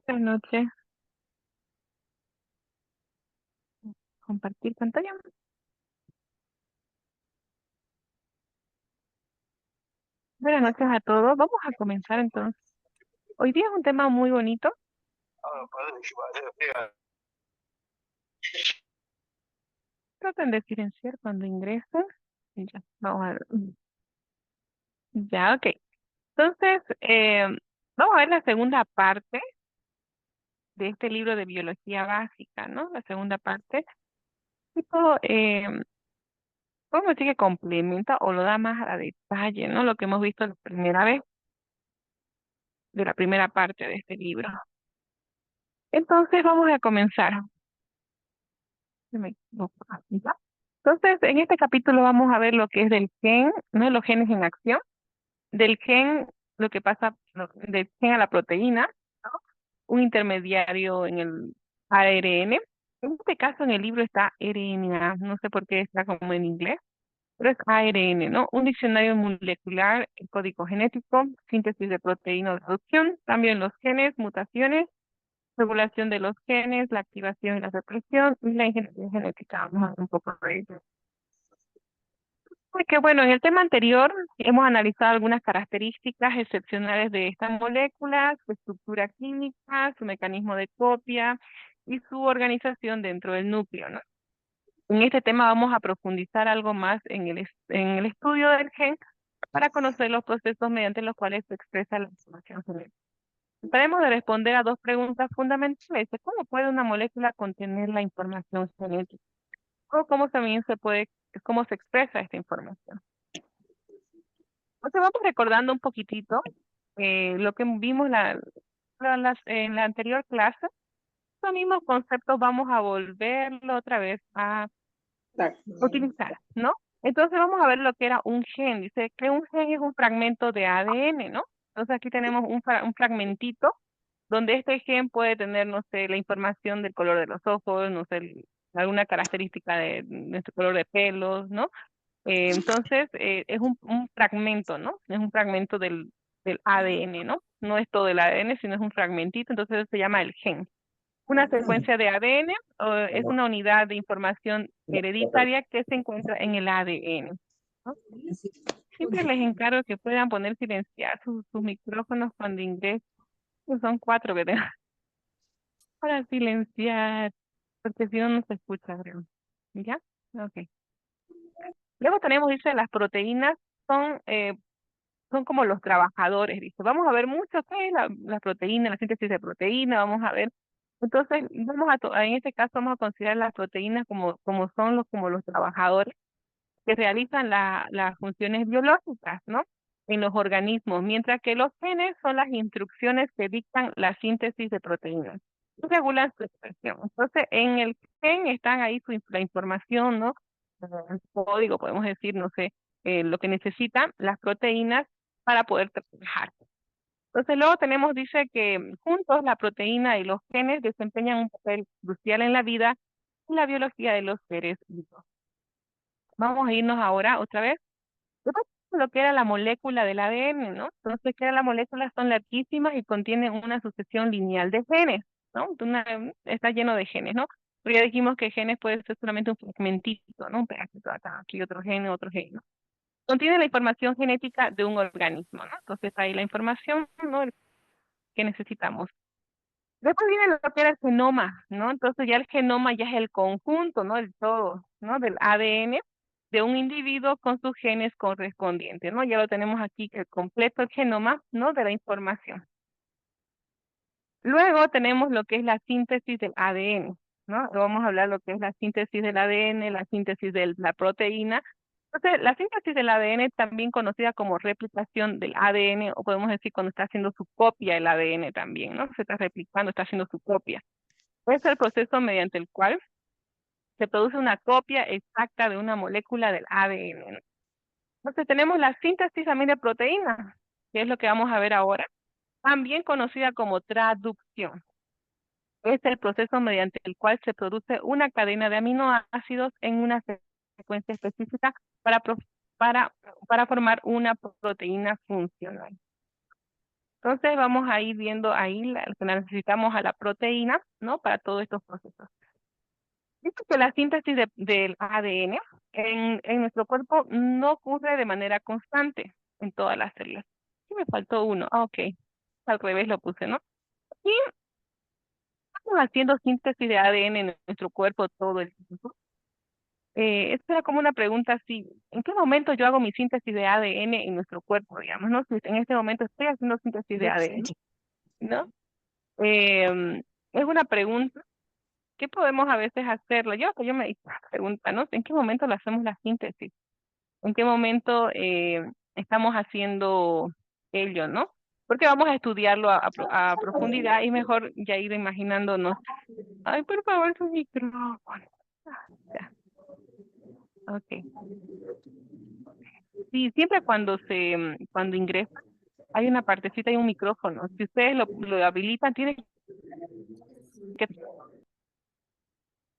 Buenas noches. Compartir pantalla. Buenas noches a todos. Vamos a comenzar entonces. Hoy día es un tema muy bonito. Traten de silenciar cuando ingresen. Y ya, vamos a ver. Ya, ok. Entonces, vamos a ver la segunda parte de este libro de biología básica, ¿no? La segunda parte. Esto, podemos decir que complementa o lo da más a detalle, ¿no? Lo que hemos visto la primera vez, de la primera parte de este libro. Entonces, vamos a comenzar. Se me equivoco. ¿Ya? Entonces, en este capítulo vamos a ver lo que es del gen, ¿no? Los genes en acción, del gen, lo que pasa, del gen a la proteína, ¿no? Un intermediario en el ARN. En este caso, en el libro está RNA, no sé por qué está como en inglés, pero es ARN, ¿no? Un diccionario molecular, el código genético, síntesis de proteína o reducción, cambio en los genes, mutaciones, regulación de los genes, la activación y la represión, y la ingeniería genética. Vamos a ver un poco de ello. Porque bueno, en el tema anterior hemos analizado algunas características excepcionales de estas moléculas, su estructura química, su mecanismo de copia y su organización dentro del núcleo, ¿no? En este tema vamos a profundizar algo más en en el estudio del gen para conocer los procesos mediante los cuales se expresa la información genética. Trataremos de responder a dos preguntas fundamentales. ¿Cómo puede una molécula contener la información genética? ¿O cómo también cómo se expresa esta información? Entonces vamos recordando un poquitito lo que vimos en la anterior clase. Los mismos conceptos vamos a volverlo otra vez a utilizar, ¿no? Entonces vamos a ver lo que era un gen. Dice que un gen es un fragmento de ADN, ¿no? Entonces aquí tenemos un fragmentito donde este gen puede tener, no sé, la información del color de los ojos, no sé, alguna característica de nuestro color de pelos, ¿no? Entonces, es un fragmento, ¿no? Es un fragmento del ADN, ¿no? No es todo el ADN, sino es un fragmentito, entonces se llama el gen. Una secuencia de ADN es una unidad de información hereditaria que se encuentra en el ADN, ¿no? Siempre les encargo que puedan poner silenciar sus micrófonos cuando ingresen. Son cuatro que tengo para silenciar, porque si no, no se escucha, creo. ¿Ya? Ok. Luego tenemos, dice, las proteínas son como los trabajadores, dice. Vamos a ver mucho qué es la proteína, la síntesis de proteína, vamos a ver. Entonces, en este caso vamos a considerar las proteínas como son como los trabajadores que realizan las funciones biológicas, ¿no? En los organismos, mientras que los genes son las instrucciones que dictan la síntesis de proteínas y regulan su expresión. Entonces, en el gen están ahí la información, ¿no? El código, podemos decir, no sé, lo que necesitan las proteínas para poder trabajar. Entonces, luego tenemos, dice que juntos la proteína y los genes desempeñan un papel crucial en la vida y la biología de los seres vivos. Vamos a irnos ahora otra vez lo que era la molécula del ADN, ¿no? Entonces, que era la molécula son larguísimas y contienen una sucesión lineal de genes, ¿no? Está lleno de genes, ¿no? Pero ya dijimos que genes puede ser solamente un fragmentito, ¿no? Un pedacito acá, aquí otro gen, ¿no? Contiene la información genética de un organismo, ¿no? Entonces, ahí la información, ¿no? Que necesitamos. Después viene lo que era el genoma, ¿no? Entonces ya el genoma ya es el conjunto, ¿no? El todo, ¿no? Del ADN de un individuo con sus genes correspondientes, ¿no? Ya lo tenemos aquí, el completo el genoma, ¿no? De la información. Luego tenemos lo que es la síntesis del ADN, ¿no? Vamos a hablar lo que es la síntesis del ADN, la síntesis de la proteína. Entonces, la síntesis del ADN, también conocida como replicación del ADN, o podemos decir cuando está haciendo su copia el ADN también, ¿no? Se está replicando, está haciendo su copia. Es el proceso mediante el cual se produce una copia exacta de una molécula del ADN. Entonces tenemos la síntesis también de proteínas, que es lo que vamos a ver ahora, también conocida como traducción. Es el proceso mediante el cual se produce una cadena de aminoácidos en una secuencia específica para, pro- para, para formar una proteína funcional. Entonces vamos a ir viendo ahí lo que necesitamos a la proteína, ¿no? Para todos estos procesos. Dice que la síntesis del ADN en nuestro cuerpo no ocurre de manera constante en todas las células. Sí, me faltó uno. Ah, ok. Al revés lo puse, ¿no? Y estamos haciendo síntesis de ADN en nuestro cuerpo todo el tiempo. Esta era como una pregunta así, ¿en qué momento yo hago mi síntesis de ADN en nuestro cuerpo, digamos, no? Si en este momento estoy haciendo síntesis de ADN, ¿no? Es una pregunta que podemos a veces hacerla. Yo me hice la pregunta, ¿no? ¿En qué momento lo hacemos la síntesis? ¿En qué momento estamos haciendo ello, ¿no? Porque vamos a estudiarlo a profundidad y mejor ya ir imaginándonos. Ay, por favor, su micrófono. Ya, ok. Sí, siempre cuando ingresa hay una partecita y un micrófono. Si ustedes lo habilitan, tienen que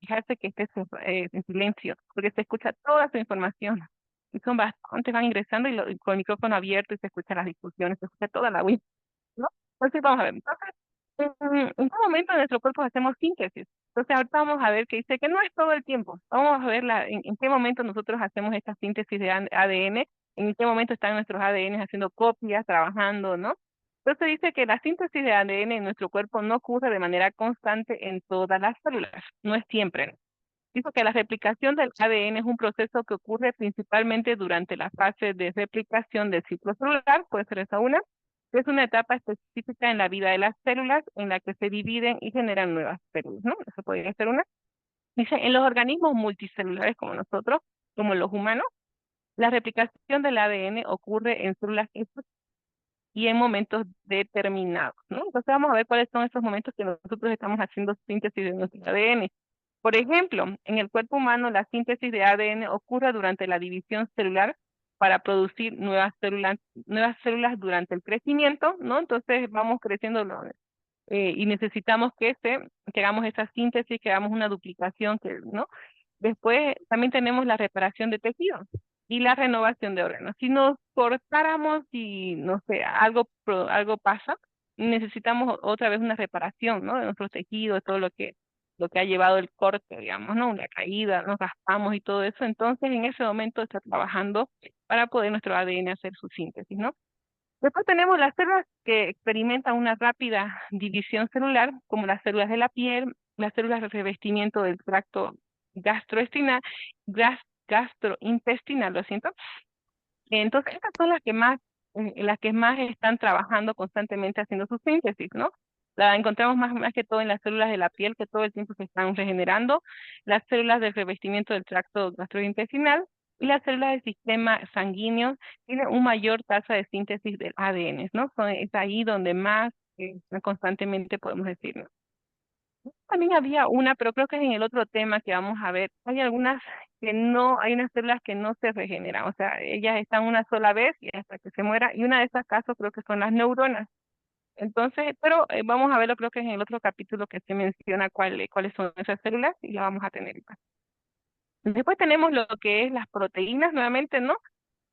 fijarse que esté en silencio, porque se escucha toda su información. Y son bastantes, van ingresando y con el micrófono abierto y se escuchan las discusiones, se escucha toda la web, ¿no? Entonces vamos a ver. Entonces, ¿en qué momento de nuestro cuerpo hacemos síntesis? Entonces ahorita vamos a ver que dice que no es todo el tiempo. Vamos a ver en qué momento nosotros hacemos esta síntesis de ADN, en qué momento están nuestros ADN haciendo copias, trabajando, ¿no? Entonces dice que la síntesis de ADN en nuestro cuerpo no ocurre de manera constante en todas las células, no es siempre. Dijo que la replicación del ADN es un proceso que ocurre principalmente durante la fase de replicación del ciclo celular, puede ser esa una, que es una etapa específica en la vida de las células en la que se dividen y generan nuevas células, ¿no? Eso podría ser una. Dice, en los organismos multicelulares como nosotros, como los humanos, la replicación del ADN ocurre en células y en momentos determinados, ¿no? Entonces vamos a ver cuáles son esos momentos que nosotros estamos haciendo síntesis de nuestro ADN. Por ejemplo, en el cuerpo humano la síntesis de ADN ocurre durante la división celular para producir nuevas células durante el crecimiento, ¿no? Entonces vamos creciendo y necesitamos que hagamos esa síntesis, que hagamos una duplicación, ¿no? Después también tenemos la reparación de tejidos y la renovación de órganos. Si nos cortáramos y, no sé, algo pasa, necesitamos otra vez una reparación, ¿no? De nuestros tejidos, todo lo que ha llevado el corte, digamos, ¿no? Una caída, nos raspamos y todo eso. Entonces, en ese momento está trabajando para poder nuestro ADN hacer su síntesis, ¿no? Después tenemos las células que experimentan una rápida división celular, como las células de la piel, las células de revestimiento del tracto gastrointestinal, gastrointestinal, lo siento. Entonces, estas son las que más están trabajando constantemente haciendo su síntesis, ¿no? La encontramos más que todo en las células de la piel, que todo el tiempo se están regenerando, las células del revestimiento del tracto gastrointestinal y las células del sistema sanguíneo tienen una mayor tasa de síntesis del ADN, ¿no? Es ahí donde más constantemente podemos decir, ¿no? También había una, pero creo que es en el otro tema que vamos a ver. Hay algunas que no, hay unas células que no se regeneran, o sea, ellas están una sola vez y hasta que se muera, y una de esas casos creo que son las neuronas. Entonces, pero vamos a verlo, creo que es en el otro capítulo que se menciona cuáles son esas células y la vamos a tener igual. Después tenemos lo que es las proteínas, nuevamente, ¿no?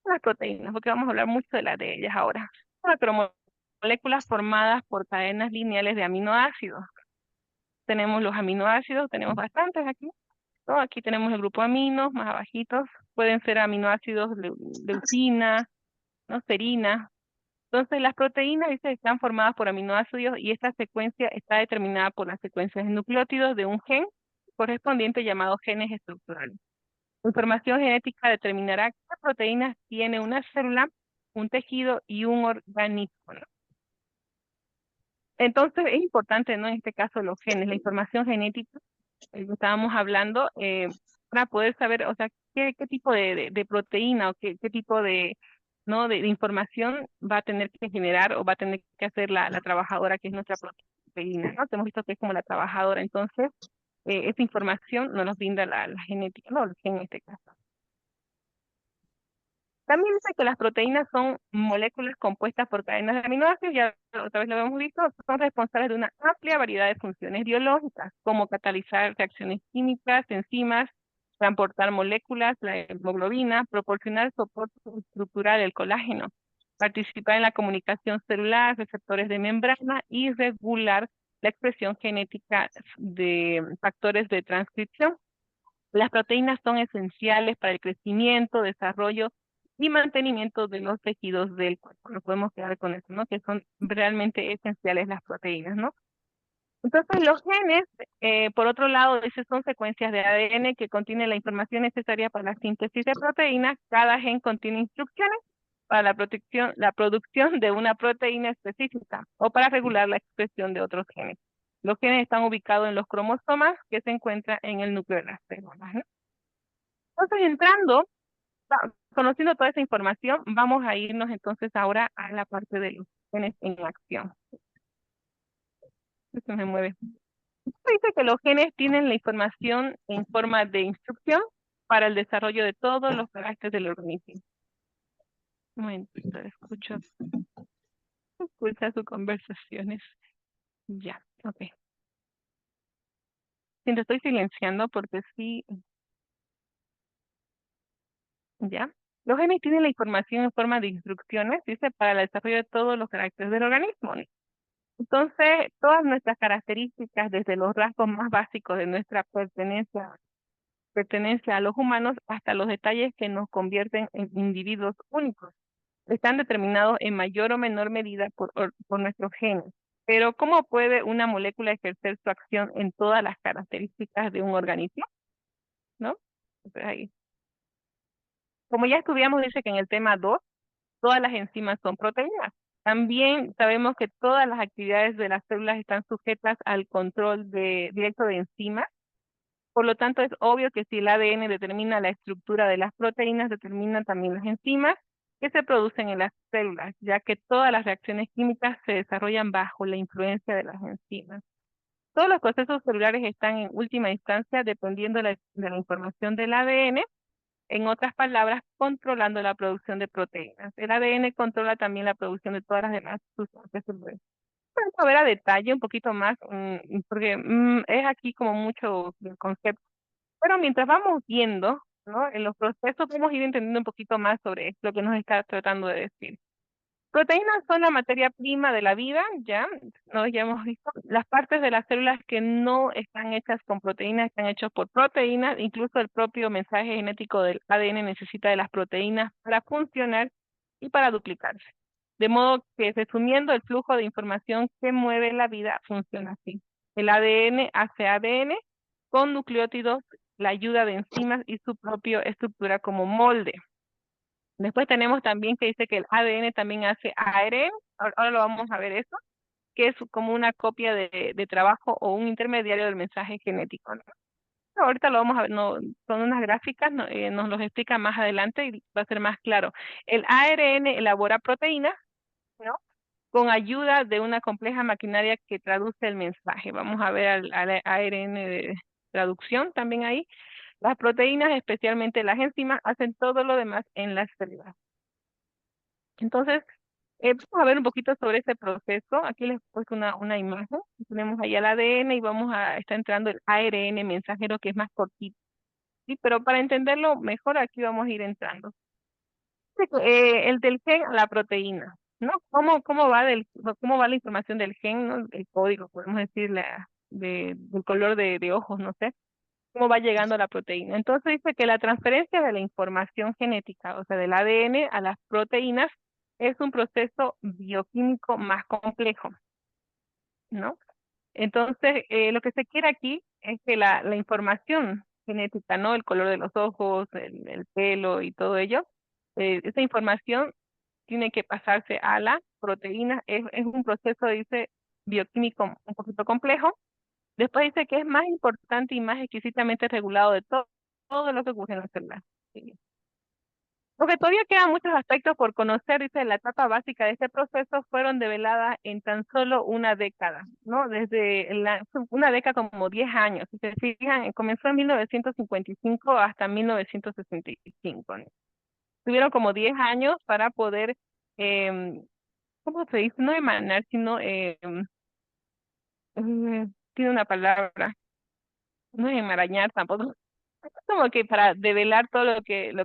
Las proteínas, porque vamos a hablar mucho de ellas ahora. Moléculas formadas por cadenas lineales de aminoácidos. Tenemos los aminoácidos, tenemos bastantes aquí, ¿no? Aquí tenemos el grupo aminos, más abajitos, pueden ser aminoácidos leucina, ¿no? Serina. Entonces, las proteínas, dice, están formadas por aminoácidos y esta secuencia está determinada por las secuencias de nucleótidos de un gen correspondiente llamado genes estructurales. La información genética determinará qué proteínas tiene una célula, un tejido y un organismo, ¿no? Entonces, es importante, ¿no? En este caso, los genes, la información genética que estábamos hablando, para poder saber, o sea, qué tipo de proteína o qué tipo ¿no? de información va a tener que generar o va a tener que hacer la trabajadora, que es nuestra proteína, ¿no? Hemos visto que es como la trabajadora, entonces, esa información nos brinda la genética, ¿no? El gen en este caso. También dice que las proteínas son moléculas compuestas por cadenas de aminoácidos, ya otra vez lo hemos visto, son responsables de una amplia variedad de funciones biológicas, como catalizar reacciones químicas, enzimas, transportar moléculas, la hemoglobina, proporcionar soporte estructural, el colágeno. participar en la comunicación celular, receptores de membrana y regular la expresión genética de factores de transcripción. Las proteínas son esenciales para el crecimiento, desarrollo y mantenimiento de los tejidos del cuerpo. Nos podemos quedar con eso, ¿no? Que son realmente esenciales las proteínas, ¿no? Entonces, los genes, por otro lado, esas son secuencias de ADN que contienen la información necesaria para la síntesis de proteínas. Cada gen contiene instrucciones para la producción de una proteína específica o para regular la expresión de otros genes. Los genes están ubicados en los cromosomas que se encuentran en el núcleo de las células, ¿no? Entonces, conociendo toda esa información, vamos a irnos entonces ahora a la parte de los genes en acción. Se me mueve. Dice que los genes tienen la información en forma de instrucción para el desarrollo de todos los caracteres del organismo. Un momentito, escucha sus conversaciones. Ya, ok. Sí, lo estoy silenciando porque sí, ya. Los genes tienen la información en forma de instrucciones, dice, para el desarrollo de todos los caracteres del organismo, ¿no? Entonces, todas nuestras características, desde los rasgos más básicos de nuestra pertenencia a los humanos, hasta los detalles que nos convierten en individuos únicos, están determinados en mayor o menor medida por nuestros genes. Pero, ¿cómo puede una molécula ejercer su acción en todas las características de un organismo? ¿No? Entonces, ahí. Como ya estudiamos, dice que en el tema 2 todas las enzimas son proteínas. También sabemos que todas las actividades de las células están sujetas al control directo de enzimas. Por lo tanto, es obvio que si el ADN determina la estructura de las proteínas, determinan también las enzimas que se producen en las células, ya que todas las reacciones químicas se desarrollan bajo la influencia de las enzimas. Todos los procesos celulares están en última instancia dependiendo de la información del ADN, en otras palabras, controlando la producción de proteínas. El ADN controla también la producción de todas las demás sustancias celulares. Vamos a ver a detalle un poquito más, porque es aquí como mucho del concepto. Pero mientras vamos viendo, ¿no? En los procesos vamos a ir entendiendo un poquito más sobre lo que nos está tratando de decir. Proteínas son la materia prima de la vida, ya, ¿no? Ya hemos visto. Las partes de las células que no están hechas con proteínas están hechas por proteínas. Incluso el propio mensaje genético del ADN necesita de las proteínas para funcionar y para duplicarse. De modo que, resumiendo, el flujo de información que mueve la vida funciona así. El ADN hace ADN con nucleótidos, la ayuda de enzimas y su propia estructura como molde. Después tenemos también que dice que el ADN también hace ARN, ahora lo vamos a ver eso, que es como una copia de trabajo o un intermediario del mensaje genético, ¿no? Ahorita lo vamos a ver, no, son unas gráficas, nos los explica más adelante y va a ser más claro. El ARN elabora proteínas, ¿no? Con ayuda de una compleja maquinaria que traduce el mensaje. Vamos a ver al ARN de traducción también ahí. Las proteínas, especialmente las enzimas, hacen todo lo demás en las células. Entonces, vamos a ver un poquito sobre ese proceso. Aquí les puse una imagen. Tenemos ahí el ADN y está entrando el ARN mensajero, que es más cortito. ¿Sí? Pero para entenderlo mejor, aquí vamos a ir entrando. El del gen a la proteína, ¿no? ¿Cómo va la información del gen, ¿no? El código, podemos decir, del color de ojos, no sé, cómo va llegando a la proteína. Entonces dice que la transferencia de la información genética, o sea, del ADN a las proteínas, es un proceso bioquímico más complejo, ¿no? Entonces, lo que se quiere aquí es que la información genética, ¿no? El color de los ojos, el pelo y todo ello, esa información tiene que pasarse a la proteína. Es un proceso, dice, bioquímico un poquito complejo. Después dice que es más importante y más exquisitamente regulado de todo lo que ocurre en la célula. Sí. Porque todavía quedan muchos aspectos por conocer, dice, la etapa básica de este proceso fueron develadas en tan solo una década, ¿no? Una década como 10 años. Si se fijan, comenzó en 1955 hasta 1965, ¿no? Tuvieron como 10 años para poder, em, ¿cómo se dice? No emanar, sino, tiene una palabra, no es enmarañar tampoco, Como que para develar todo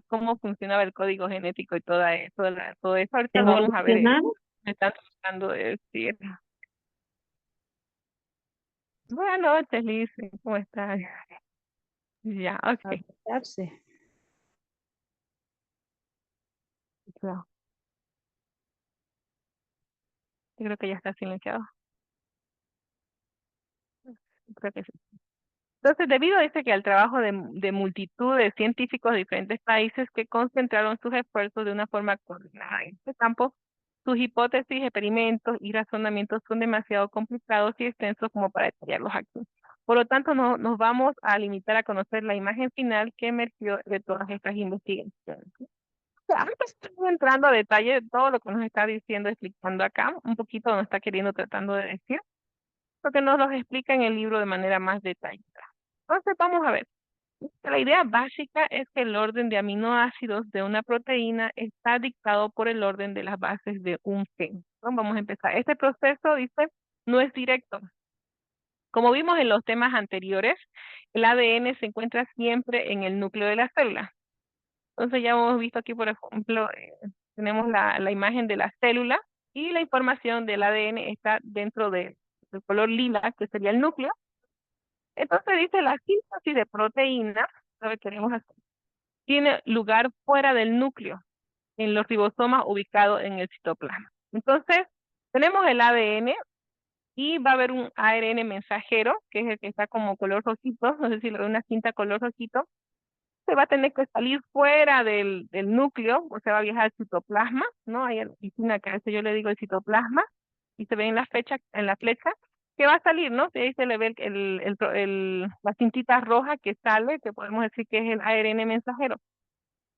cómo funcionaba el código genético y todo eso, ahorita lo vamos a ver, Evolucionar. me están tratando de decir. Buenas noches, Liz, ¿cómo estás? Ya, ok. Adaptarse. No, yo creo que ya está silenciado. Creo que sí. Entonces, debido a que al trabajo de multitud de científicos de diferentes países que concentraron sus esfuerzos de una forma coordinada en este campo, sus hipótesis, experimentos y razonamientos son demasiado complicados y extensos como para detallarlos aquí. Por lo tanto, no nos vamos a limitar a conocer la imagen final que emergió de todas estas investigaciones. Antes estoy entrando a detalle de todo lo que nos está diciendo, explicando acá, un poquito nos está queriendo tratando de decir, porque nos los explica en el libro de manera más detallada. Entonces, vamos a ver. La idea básica es que el orden de aminoácidos de una proteína está dictado por el orden de las bases de un gen. Entonces, vamos a empezar. Este proceso, dice, no es directo. Como vimos en los temas anteriores, el ADN se encuentra siempre en el núcleo de la célula. Entonces ya hemos visto aquí, por ejemplo, tenemos la imagen de la célula y la información del ADN está dentro del color lila, que sería el núcleo. Entonces dice la síntesis de proteínas, lo que queremos hacer, tiene lugar fuera del núcleo, en los ribosomas ubicados en el citoplasma. Entonces, tenemos el ADN y va a haber un ARN mensajero, que es el que está como color rojito, no sé si le doy una cinta color rojito, se va a tener que salir fuera del núcleo, o sea, va a viajar al citoplasma, ¿no? Hay en la oficina que a veces yo le digo el citoplasma, y se ve en la flecha, que va a salir, ¿no? De ahí se le ve la cintita roja que sale, que podemos decir que es el ARN mensajero.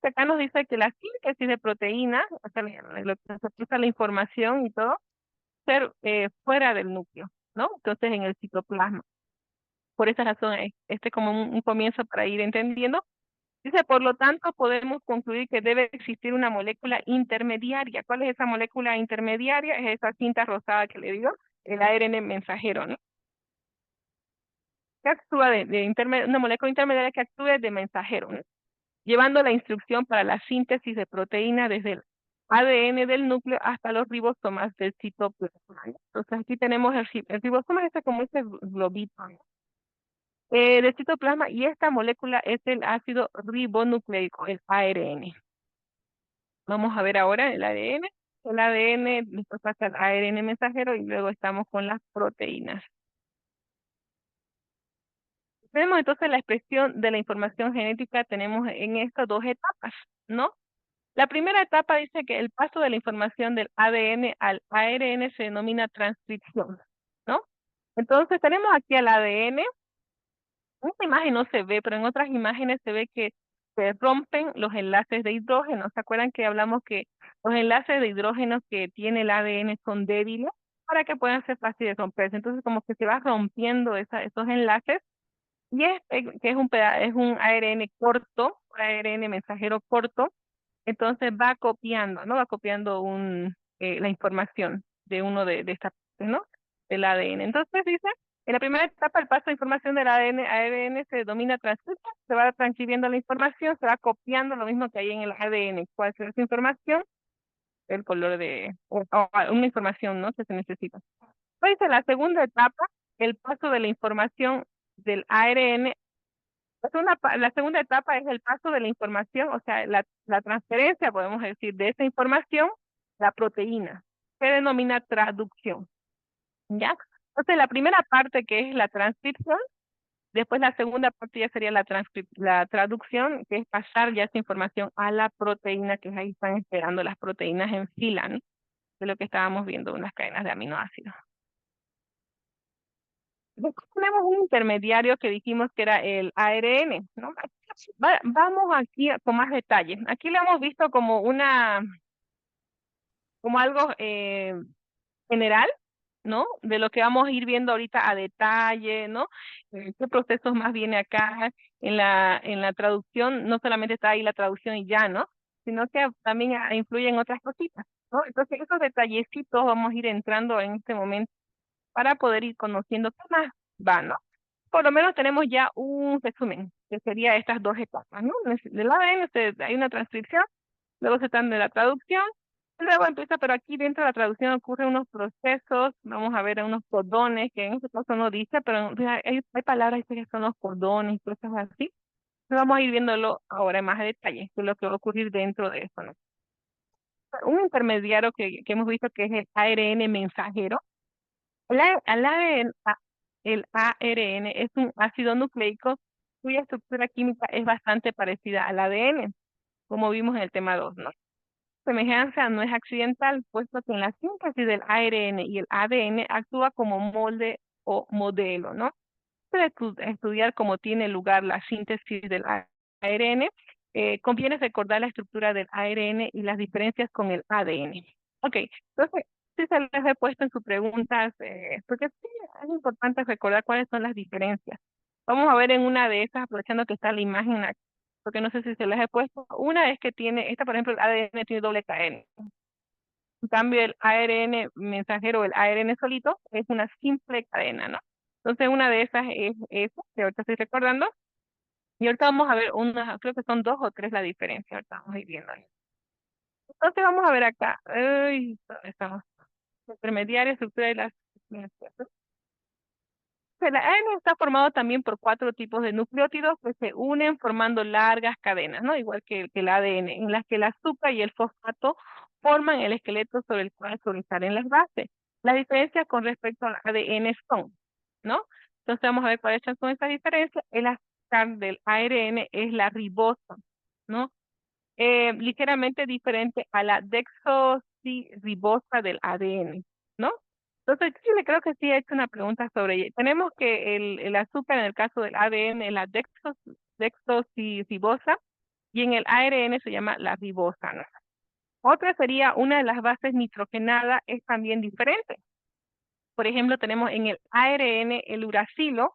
Acá nos dice que la síntesis de proteínas, o sea, lo que se expresa la información y todo, ser fuera del núcleo, ¿no? Entonces en el citoplasma. Por esa razón, este es como un comienzo para ir entendiendo. Dice, por lo tanto, podemos concluir que debe existir una molécula intermediaria. ¿Cuál es esa molécula intermediaria? Es esa cinta rosada que le digo, el ARN mensajero, ¿no? Que actúa una molécula intermediaria que actúa de mensajero, ¿no? Llevando la instrucción para la síntesis de proteína desde el ADN del núcleo hasta los ribosomas del citoplasma, ¿no? Entonces aquí tenemos el ribosoma, este como ese globito, ¿no? Del citoplasma, y esta molécula es el ácido ribonucleico, el ARN. Vamos a ver ahora el ADN. El ADN, después pasa el ARN mensajero y luego estamos con las proteínas. Tenemos entonces la expresión de la información genética, tenemos en estas dos etapas, ¿no? La primera etapa dice que el paso de la información del ADN al ARN se denomina transcripción, ¿no? Entonces tenemos aquí al ADN, en esta imagen no se ve, pero en otras imágenes se ve que se rompen los enlaces de hidrógeno. ¿Se acuerdan que hablamos que los enlaces de hidrógeno que tiene el ADN son débiles para que puedan ser fáciles de romperse? Entonces como que se va rompiendo esos enlaces y que es un ARN corto, un ARN mensajero corto, entonces va copiando, ¿no? Va copiando la información de uno de estas partes, ¿no? Del ADN. Entonces dice, en la primera etapa el paso de información del ADN a ARN se denomina transcripción, se va transcribiendo la información, se va copiando lo mismo que hay en el ADN. ¿Cuál es esa información? El color o una información, ¿no? Que se necesita. Entonces, dice la segunda etapa, el paso de la información del ARN. La segunda etapa es el paso de la información, o sea, la transferencia, podemos decir, de esa información, la proteína. Se denomina traducción, ¿ya? Entonces, la primera parte que es la transcripción, después la segunda parte ya sería la traducción, que es pasar ya esa información a la proteína, que ahí están esperando las proteínas en fila, ¿no? De lo que estábamos viendo, unas cadenas de aminoácidos. Después tenemos un intermediario que dijimos que era el ARN, ¿no? Vamos aquí con más detalles. Aquí lo hemos visto como algo general, ¿no? De lo que vamos a ir viendo ahorita a detalle, ¿no? ¿Qué procesos más viene acá? En la traducción, no solamente está ahí la traducción y ya, ¿no? Sino que también influyen otras cositas, ¿no? Entonces, esos detallecitos vamos a ir entrando en este momento para poder ir conociendo qué más va, ¿no? Por lo menos tenemos ya un resumen. que sería estas dos etapas, ¿no? Del ADN hay una transcripción, luego se está de la traducción, y luego empieza, pero aquí dentro de la traducción ocurren unos procesos, vamos a ver unos cordones, que en este caso no dice, pero hay palabras que son los cordones y cosas así. Vamos a ir viéndolo ahora en más detalle, qué es lo que va a ocurrir dentro de eso, ¿no? Un intermediario que hemos visto que es el ARN mensajero. El ARN es un ácido nucleico cuya estructura química es bastante parecida al ADN, como vimos en el tema 2, ¿no? Semejanza no es accidental, puesto que en la síntesis del ARN y el ADN actúa como molde o modelo, ¿no? Para estudiar cómo tiene lugar la síntesis del ARN, conviene recordar la estructura del ARN y las diferencias con el ADN. Ok, entonces, si se les he puesto en sus preguntas, porque sí, es importante recordar cuáles son las diferencias. Vamos a ver en una de esas, aprovechando que está la imagen aquí, porque no sé si se les he puesto. Una es que tiene, esta por ejemplo, el ADN tiene doble cadena. En cambio, el ARN mensajero, el ARN solito, es una simple cadena, ¿no? Entonces, una de esas es esa, que ahorita estoy recordando. Y ahorita vamos a ver una, creo que son dos o tres la diferencia. Ahorita vamos a ir viendo. Entonces, vamos a ver acá. Ay, ¿dónde estamos? Intermediaria, estructura de las... El ARN está formado también por cuatro tipos de nucleótidos que se unen formando largas cadenas, ¿no? Igual que el ADN, en las que el azúcar y el fosfato forman el esqueleto sobre el cual sobresalen las bases. Las diferencias con respecto al ADN son, ¿no? Entonces vamos a ver cuáles son esas diferencias. El azúcar del ARN es la ribosa, ¿no? Ligeramente diferente a la desoxirribosa del ADN, ¿no? Entonces, sí, le creo que sí he hecho una pregunta sobre ella. Tenemos que el azúcar en el caso del ADN es la desoxirribosa y en el ARN se llama la ribosa, ¿no? Otra sería una de las bases nitrogenada es también diferente. Por ejemplo, tenemos en el ARN el uracilo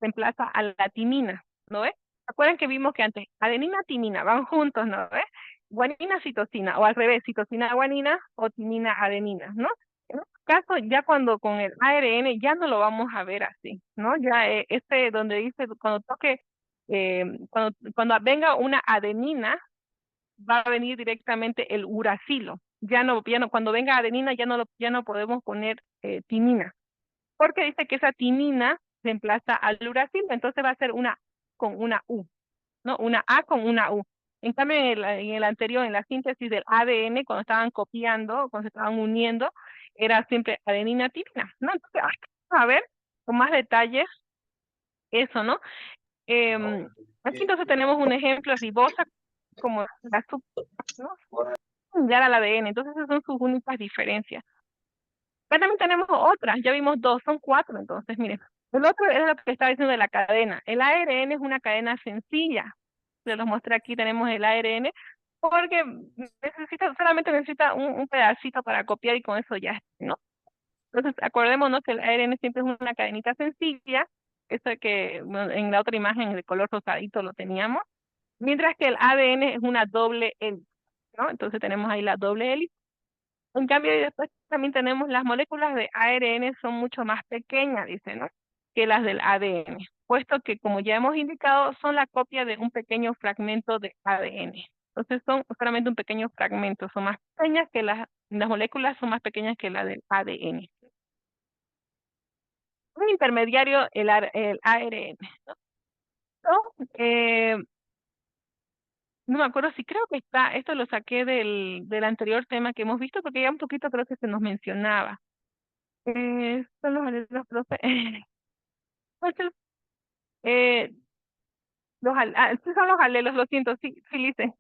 reemplaza a la timina, ¿no ves? ¿Acuerdan que vimos que antes adenina, timina van juntos, ¿no ves? Guanina, citosina, o al revés, citosina, guanina o timina, adenina, ¿no? En este caso, ya cuando con el ARN ya no lo vamos a ver así, ¿no? Ya este donde dice, cuando toque, cuando venga una adenina, va a venir directamente el uracilo. Ya no, cuando venga adenina ya no podemos poner timina porque dice que esa timina reemplaza al uracil, entonces va a ser una con una U, ¿no? Una A con una U. En cambio, en el anterior, en la síntesis del ADN, cuando estaban copiando, cuando se estaban uniendo, era siempre adenina timina, ¿no? Entonces, vamos a ver con más detalles eso, ¿no? Aquí entonces tenemos un ejemplo ribosa como la azúcar, ¿no? Ya al ADN, entonces esas son sus únicas diferencias. Pero también tenemos otras, ya vimos dos, son cuatro entonces, miren. El otro es lo que estaba diciendo de la cadena. El ARN es una cadena sencilla. Se los mostré aquí, tenemos el ARN, porque solamente necesita un pedacito para copiar y con eso ya, ¿no? Entonces, acordémonos que el ARN siempre es una cadenita sencilla, eso que bueno, en la otra imagen de color rosadito lo teníamos, mientras que el ADN es una doble hélice, ¿no? Entonces tenemos ahí la doble hélice. En cambio, y después también tenemos las moléculas de ARN son mucho más pequeñas, dice, ¿no? Que las del ADN, puesto que, como ya hemos indicado, son la copia de un pequeño fragmento de ADN. Entonces son solamente un pequeño fragmento, son más pequeñas que las moléculas son más pequeñas que la del ADN. Un intermediario, el ARN, ¿no? No me acuerdo si creo que está, esto lo saqué del anterior tema que hemos visto, porque ya un poquito creo que se nos mencionaba. Son los alelos, profe. Muchos, eh, sí son los alelos, lo siento, sí, sí, dice.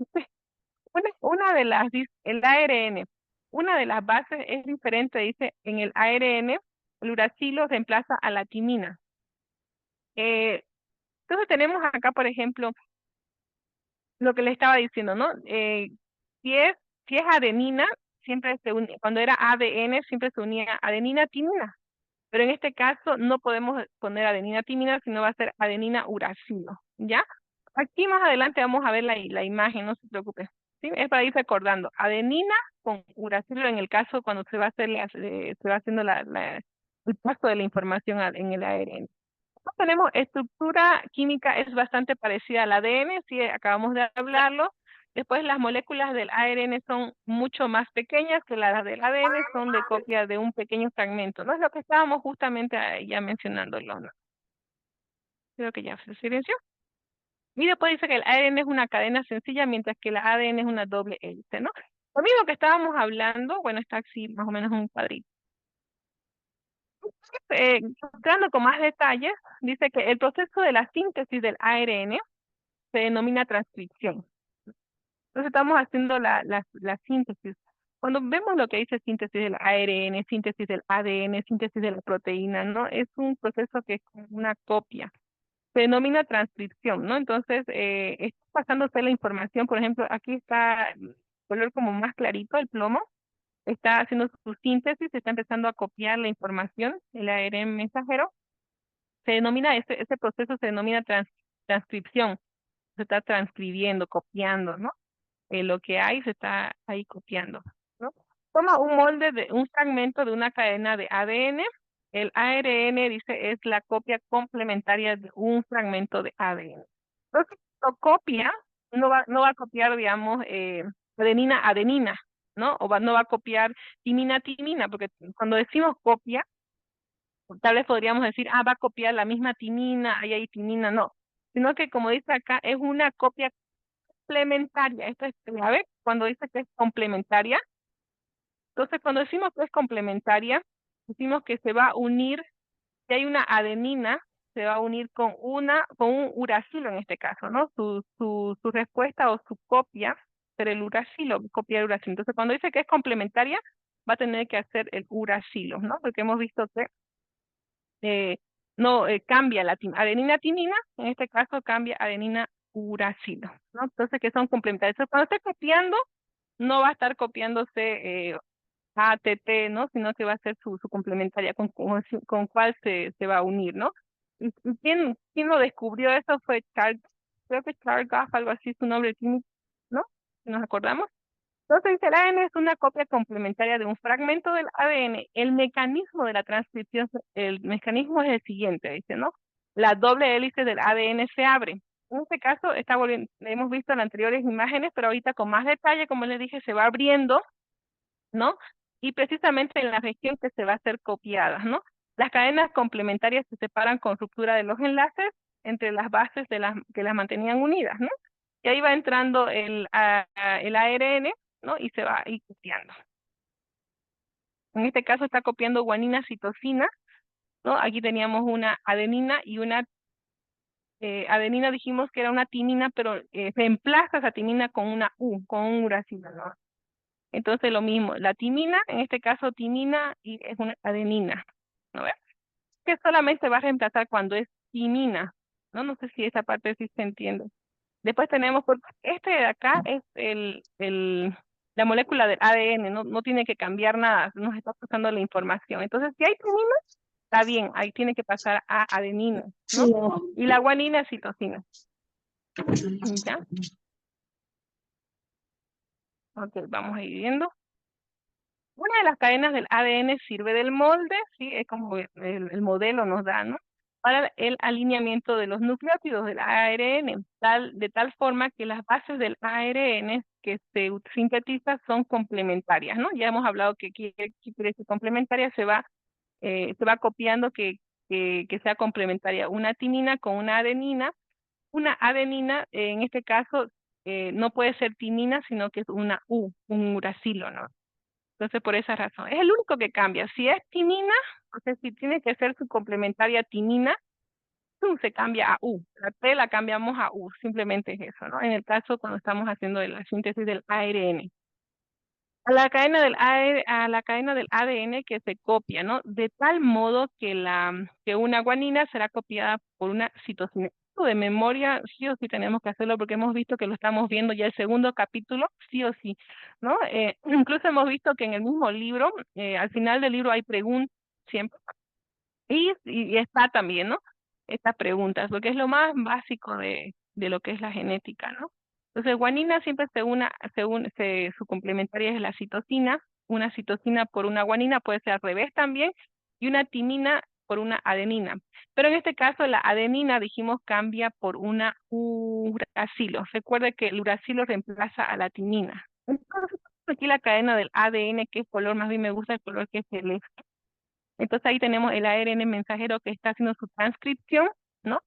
Una de las, el ARN, una de las bases es diferente, dice, en el ARN, el uracilo reemplaza a la timina. Entonces tenemos acá, por ejemplo, lo que le estaba diciendo, ¿no? Si es, si es adenina, siempre se une, cuando era ADN, siempre se unía adenina, timina. Pero en este caso no podemos poner adenina timina, sino va a ser adenina uracilo, ¿ya? Aquí más adelante vamos a ver la imagen, no se preocupe. ¿Sí? Es para ir recordando. Adenina con uracilo en el caso cuando se va a hacer se va haciendo el paso de la información en el ARN. Tenemos estructura química, es bastante parecida al ADN, sí, acabamos de hablarlo. Después las moléculas del ARN son mucho más pequeñas que las del ADN, son de copia de un pequeño fragmento. No es lo que estábamos justamente ya mencionándolo, ¿no? Creo que ya se silenció. Y después dice que el ARN es una cadena sencilla, mientras que el ADN es una doble hélice, ¿no? Lo mismo que estábamos hablando, bueno, está así más o menos un cuadrito. Entrando con más detalles, dice que el proceso de la síntesis del ARN se denomina transcripción. Entonces estamos haciendo la síntesis. Cuando vemos lo que dice síntesis del ARN, síntesis del ADN, síntesis de la proteína, ¿no? Es un proceso que es como una copia. Se denomina transcripción, ¿no? Entonces, está pasándose la información, por ejemplo, aquí está el color como más clarito, el plomo, está haciendo su síntesis, está empezando a copiar la información, el ARN mensajero. Se denomina, ese proceso se denomina transcripción. Se está transcribiendo, copiando, ¿no? Lo que hay se está ahí copiando, ¿no? Toma un molde de un fragmento de una cadena de ADN. El ARN, dice, es la copia complementaria de un fragmento de ADN. Entonces, lo copia, no va a copiar, digamos, adenina, adenina, ¿no? No va a copiar timina, timina, porque cuando decimos copia, tal vez podríamos decir, va a copiar la misma timina, ahí hay timina, no. Sino que, como dice acá, es una copia complementaria. Esto es clave cuando dice que es complementaria. Entonces, cuando decimos que es complementaria, decimos que se va a unir, si hay una adenina, se va a unir con un uracilo en este caso, ¿no? Su respuesta o su copia será el uracilo, copia del uracilo. Entonces, cuando dice que es complementaria, va a tener que hacer el uracilo, ¿no? Porque hemos visto que no cambia la adenina timina, en este caso cambia adenina uracilo, ¿no? Entonces, que son complementarios. Entonces, cuando esté copiando, no va a estar copiándose ATT, ¿no? Sino que va a ser su complementaria con cuál se va a unir, ¿no? Y quién lo descubrió eso fue Charles, creo que Charles Gaff, algo así, su nombre químico, ¿no? Si nos acordamos. Entonces, el ADN es una copia complementaria de un fragmento del ADN. El mecanismo de la transcripción, el mecanismo es el siguiente, dice, ¿no? La doble hélice del ADN se abre. En este caso, hemos visto en anteriores imágenes, pero ahorita con más detalle, como les dije, se va abriendo, ¿no? Y precisamente en la región que se va a ser copiada, ¿no? Las cadenas complementarias se separan con ruptura de los enlaces entre las bases que las mantenían unidas, ¿no? Y ahí va entrando el ARN, ¿no? Y se va a ir copiando. En este caso está copiando guanina, citosina, ¿no? Aquí teníamos una adenina y una adenina dijimos que era una timina, pero reemplaza esa timina con una U, con un uracilo, ¿no? Entonces lo mismo, la timina, en este caso timina, y es una adenina, ¿no ves? Que solamente va a reemplazar cuando es timina, ¿no? No sé si esa parte sí se entiende. Después tenemos, este de acá es la molécula del ADN, no tiene que cambiar nada, nos está pasando la información. Entonces, si hay timina, está bien, ahí tiene que pasar a adenina, ¿no? Y la guanina es citosina. ¿Ya? Ok, vamos a ir viendo. Una de las cadenas del ADN sirve del molde, ¿sí? Es como el modelo nos da, ¿no? Para el alineamiento de los nucleótidos del ARN, de tal forma que las bases del ARN que se sintetiza son complementarias, ¿no? Ya hemos hablado que quiere decir complementaria, se va copiando que sea complementaria. Una timina con una adenina, en este caso, no puede ser timina, sino que es una un uracilo, ¿no? Entonces, por esa razón. Es el único que cambia. Si es timina, o sea, si tiene que ser su complementaria timina, se cambia a U. La T la cambiamos a U. Simplemente es eso, ¿no? En el caso cuando estamos haciendo la síntesis del ARN. A la cadena del ADN que se copia, ¿no? De tal modo que una guanina será copiada por una citosina. Esto de memoria, sí o sí tenemos que hacerlo porque hemos visto que lo estamos viendo ya el segundo capítulo, sí o sí, ¿no? Incluso hemos visto que en el mismo libro, al final del libro hay preguntas siempre, y está también, ¿no? Estas preguntas, porque es lo más básico de lo que es la genética, ¿no? Entonces, guanina siempre su complementaria es la citosina, una citosina por una guanina puede ser al revés también, y una timina por una adenina. Pero en este caso la adenina, dijimos, cambia por una uracilo. Recuerde que el uracilo reemplaza a la timina. Entonces, aquí la cadena del ADN, que es color, más bien me gusta el color que es celeste. Entonces ahí tenemos el ARN mensajero que está haciendo su transcripción, ¿no?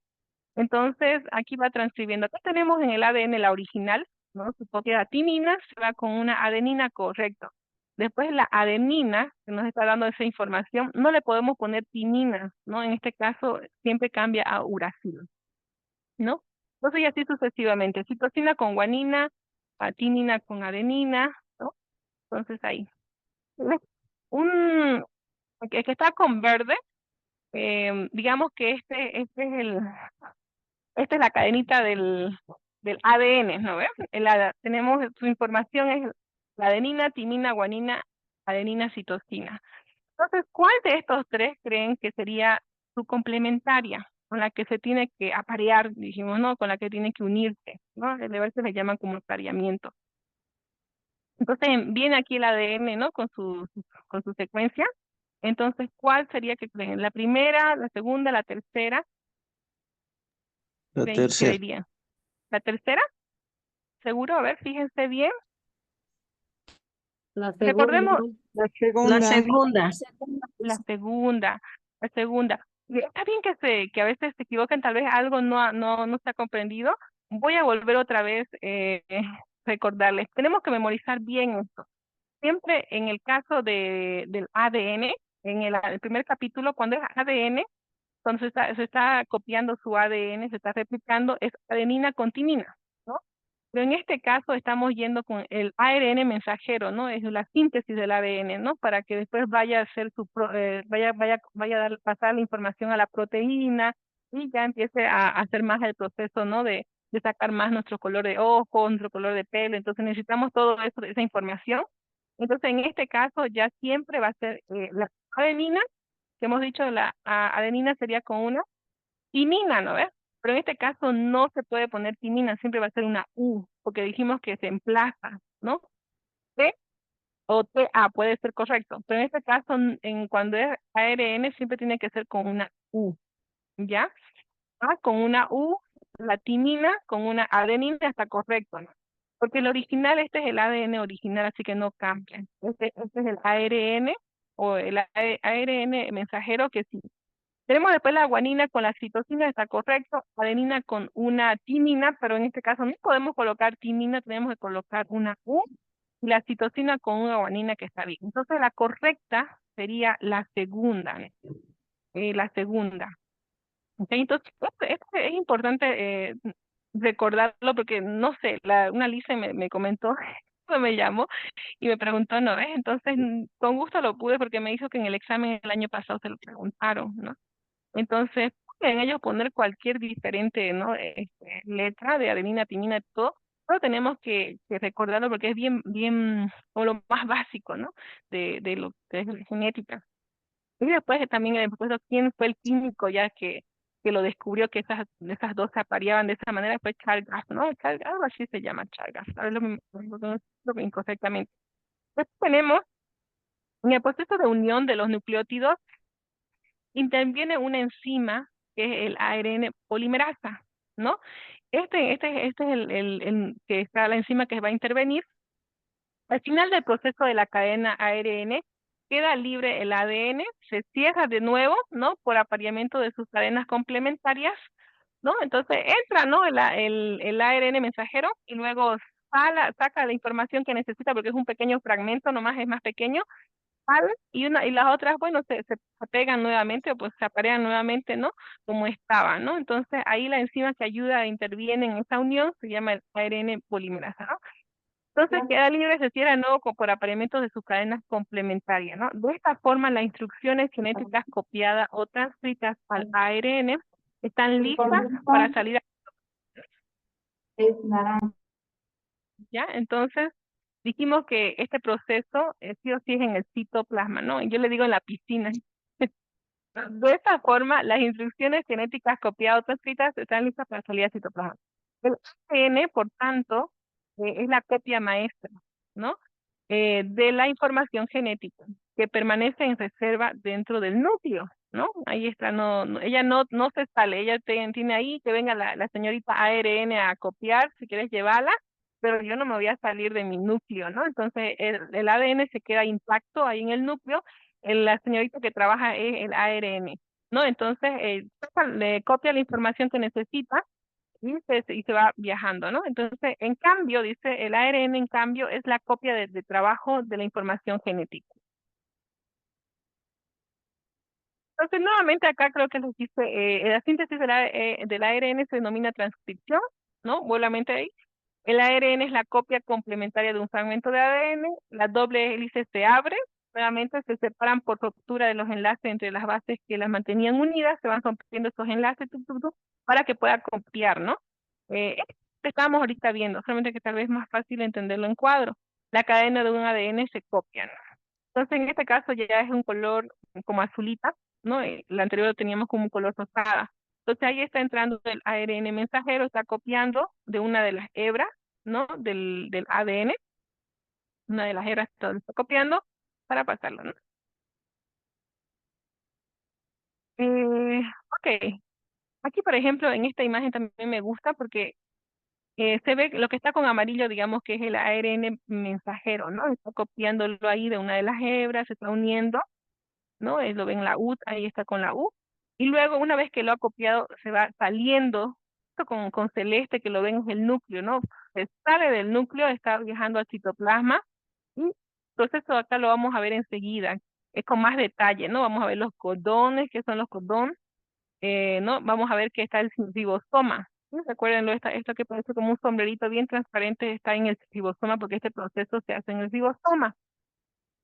Entonces aquí va transcribiendo. Acá tenemos en el ADN la original, ¿no? Su propia timina se va con una adenina, correcto. Después la adenina, que nos está dando esa información, no le podemos poner timina, ¿no? En este caso siempre cambia a uracilo, ¿no? Entonces y así sucesivamente. Citosina con guanina, timina con adenina, ¿no? Entonces ahí. Un que está con verde, digamos que esta es la cadenita del ADN, ¿no ves? Tenemos, su información es la adenina, timina, guanina, adenina, citosina. Entonces, ¿cuál de estos tres creen que sería su complementaria? Con la que se tiene que aparear, dijimos, ¿no? Con la que tiene que unirse, ¿no? El veces le llaman como apareamiento. Entonces, viene aquí el ADN, ¿no? Con su secuencia. Entonces, ¿cuál sería que creen? ¿La primera, la segunda, la tercera? La tercera. Creería. ¿La tercera? ¿Seguro? A ver, fíjense bien. La segunda. Recordemos La La segunda. segunda. la segunda, la segunda. Y está bien que a veces se equivoquen, tal vez algo no se ha comprendido. Voy a volver otra vez recordarles. Tenemos que memorizar bien esto. Siempre en el caso del ADN, en el primer capítulo, cuando es ADN, cuando se está copiando su ADN, se está replicando, es adenina con timina, ¿no? Pero en este caso estamos yendo con el ARN mensajero, ¿no? Es la síntesis del ADN, ¿no? Para que después vaya a hacer vaya a pasar la información a la proteína y ya empiece a hacer más el proceso, ¿no? De sacar más nuestro color de ojo, nuestro color de pelo. Entonces necesitamos todo eso, esa información. Entonces en este caso ya siempre va a ser la adenina, que hemos dicho, la adenina sería con una timina, ¿no ves? Pero en este caso no se puede poner timina, siempre va a ser una U, porque dijimos que se emplaza, ¿no? T o TA puede ser correcto, pero en este caso, cuando es ARN, siempre tiene que ser con una U, ¿ya? Con una U, la timina, con una adenina está correcto, ¿no? Porque el original, este es el ADN original, así que no cambia. Este es el ARN o el ARN mensajero que sí. Tenemos después la guanina con la citosina, está correcto. Adenina con una timina, pero en este caso no podemos colocar timina, tenemos que colocar una U. Y la citosina con una guanina que está bien. Entonces la correcta sería la segunda, ¿no? La segunda. ¿Ok? Entonces, esto es importante recordarlo porque, no sé, una Lisa me comentó, me llamó y me preguntó, ¿no ves? Entonces, con gusto lo pude porque me dijo que en el examen el año pasado se lo preguntaron, ¿no? Entonces, pueden ellos poner cualquier diferente, ¿no? Letra de adenina, timina, todo, pero tenemos que recordarlo porque es bien, o lo más básico, ¿no? De lo que es la genética. Y después también he puesto quién fue el químico ya que lo descubrió que esas dos se apareaban de esa manera, fue Chargas, ¿no? Chargas, algo así se llama Chargas, a ver lo incorrectamente. Después tenemos en el proceso de unión de los nucleótidos, interviene una enzima que es el ARN polimerasa, ¿no? Este es que está la enzima que va a intervenir. Al final del proceso de la cadena ARN, queda libre el ADN, se cierra de nuevo, ¿no? Por apareamiento de sus cadenas complementarias, ¿no? Entonces entra, ¿no? El ARN mensajero y luego saca la información que necesita porque es un pequeño fragmento, nomás es más pequeño, y las otras, bueno, se pegan nuevamente o pues se aparean nuevamente, ¿no? Como estaban, ¿no? Entonces ahí la enzima que ayuda, interviene en esa unión, se llama el ARN polimerasa, ¿no? Entonces queda libre, se cierra de nuevo por apareamientos de sus cadenas complementarias, ¿no? De esta forma, las instrucciones genéticas copiadas o transcritas al ARN están listas para salir Es naranja. ¿ya? Entonces, dijimos que este proceso sí o sí es en el citoplasma, ¿no? Yo le digo en la piscina. De esta forma, las instrucciones genéticas copiadas o transcritas están listas para salir al citoplasma. El ADN, por tanto, es la copia maestra, ¿no? De la información genética que permanece en reserva dentro del núcleo, ¿no? Ahí está, ella no se sale, ella tiene ahí que venga la señorita ARN a copiar, si quieres llevarla, pero yo no me voy a salir de mi núcleo, ¿no? Entonces el ADN se queda intacto ahí en el núcleo, la señorita que trabaja es el ARN, ¿no? Entonces le copia la información que necesita y se va viajando, ¿no? Entonces, en cambio, dice, el ARN, en cambio, es la copia de trabajo de la información genética. Entonces, nuevamente acá creo que les dice, la síntesis del ARN se denomina transcripción, ¿no? Nuevamente ahí. El ARN es la copia complementaria de un fragmento de ADN, la doble hélice se abre, nuevamente se separan por ruptura de los enlaces entre las bases que las mantenían unidas, se van rompiendo esos enlaces para que pueda copiar, ¿no? Esto que estábamos ahorita viendo, solamente que tal vez es más fácil entenderlo en cuadro. La cadena de un ADN se copia, ¿no? Entonces, en este caso ya es un color como azulita, ¿no? La anterior lo teníamos como un color rosada. Entonces, ahí está entrando el ARN mensajero, está copiando de una de las hebras, ¿no? Del ADN, una de las hebras está copiando para pasarlo, ¿no? Ok. Aquí, por ejemplo, en esta imagen también me gusta porque se ve lo que está con amarillo, digamos que es el ARN mensajero, ¿no? Está copiándolo ahí de una de las hebras, se está uniendo, ¿no? Lo ven la U, ahí está con la U. Y luego, una vez que lo ha copiado, se va saliendo, esto con celeste, que lo ven es el núcleo, ¿no? Se sale del núcleo, está viajando al citoplasma, y el proceso acá lo vamos a ver enseguida, es con más detalle, ¿no? Vamos a ver los codones, qué son los codones, ¿no? Vamos a ver que está el ribosoma. ¿Sí? Recuérdenlo, esto que parece como un sombrerito bien transparente está en el ribosoma porque este proceso se hace en el ribosoma.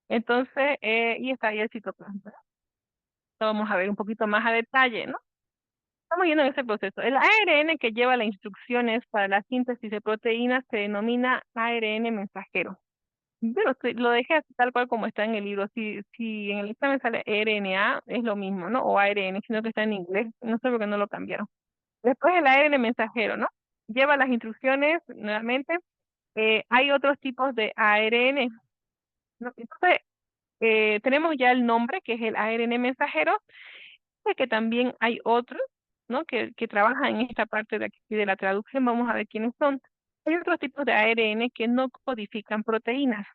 Entonces, y está ahí el citoplasma. Lo vamos a ver un poquito más a detalle, ¿no? Estamos viendo en ese proceso. El ARN que lleva las instrucciones para la síntesis de proteínas se denomina ARN mensajero. Pero lo dejé así tal cual como está en el libro. Si en el examen sale RNA, es lo mismo, ¿no? O ARN, sino que está en inglés. No sé por qué no lo cambiaron. Después el ARN mensajero, ¿no? Lleva las instrucciones, nuevamente. Hay otros tipos de ARN, ¿no? Entonces, tenemos ya el nombre, que es el ARN mensajero, de que también hay otros, ¿no? Que trabajan en esta parte de aquí de la traducción. Vamos a ver quiénes son. Hay otros tipos de ARN que no codifican proteínas,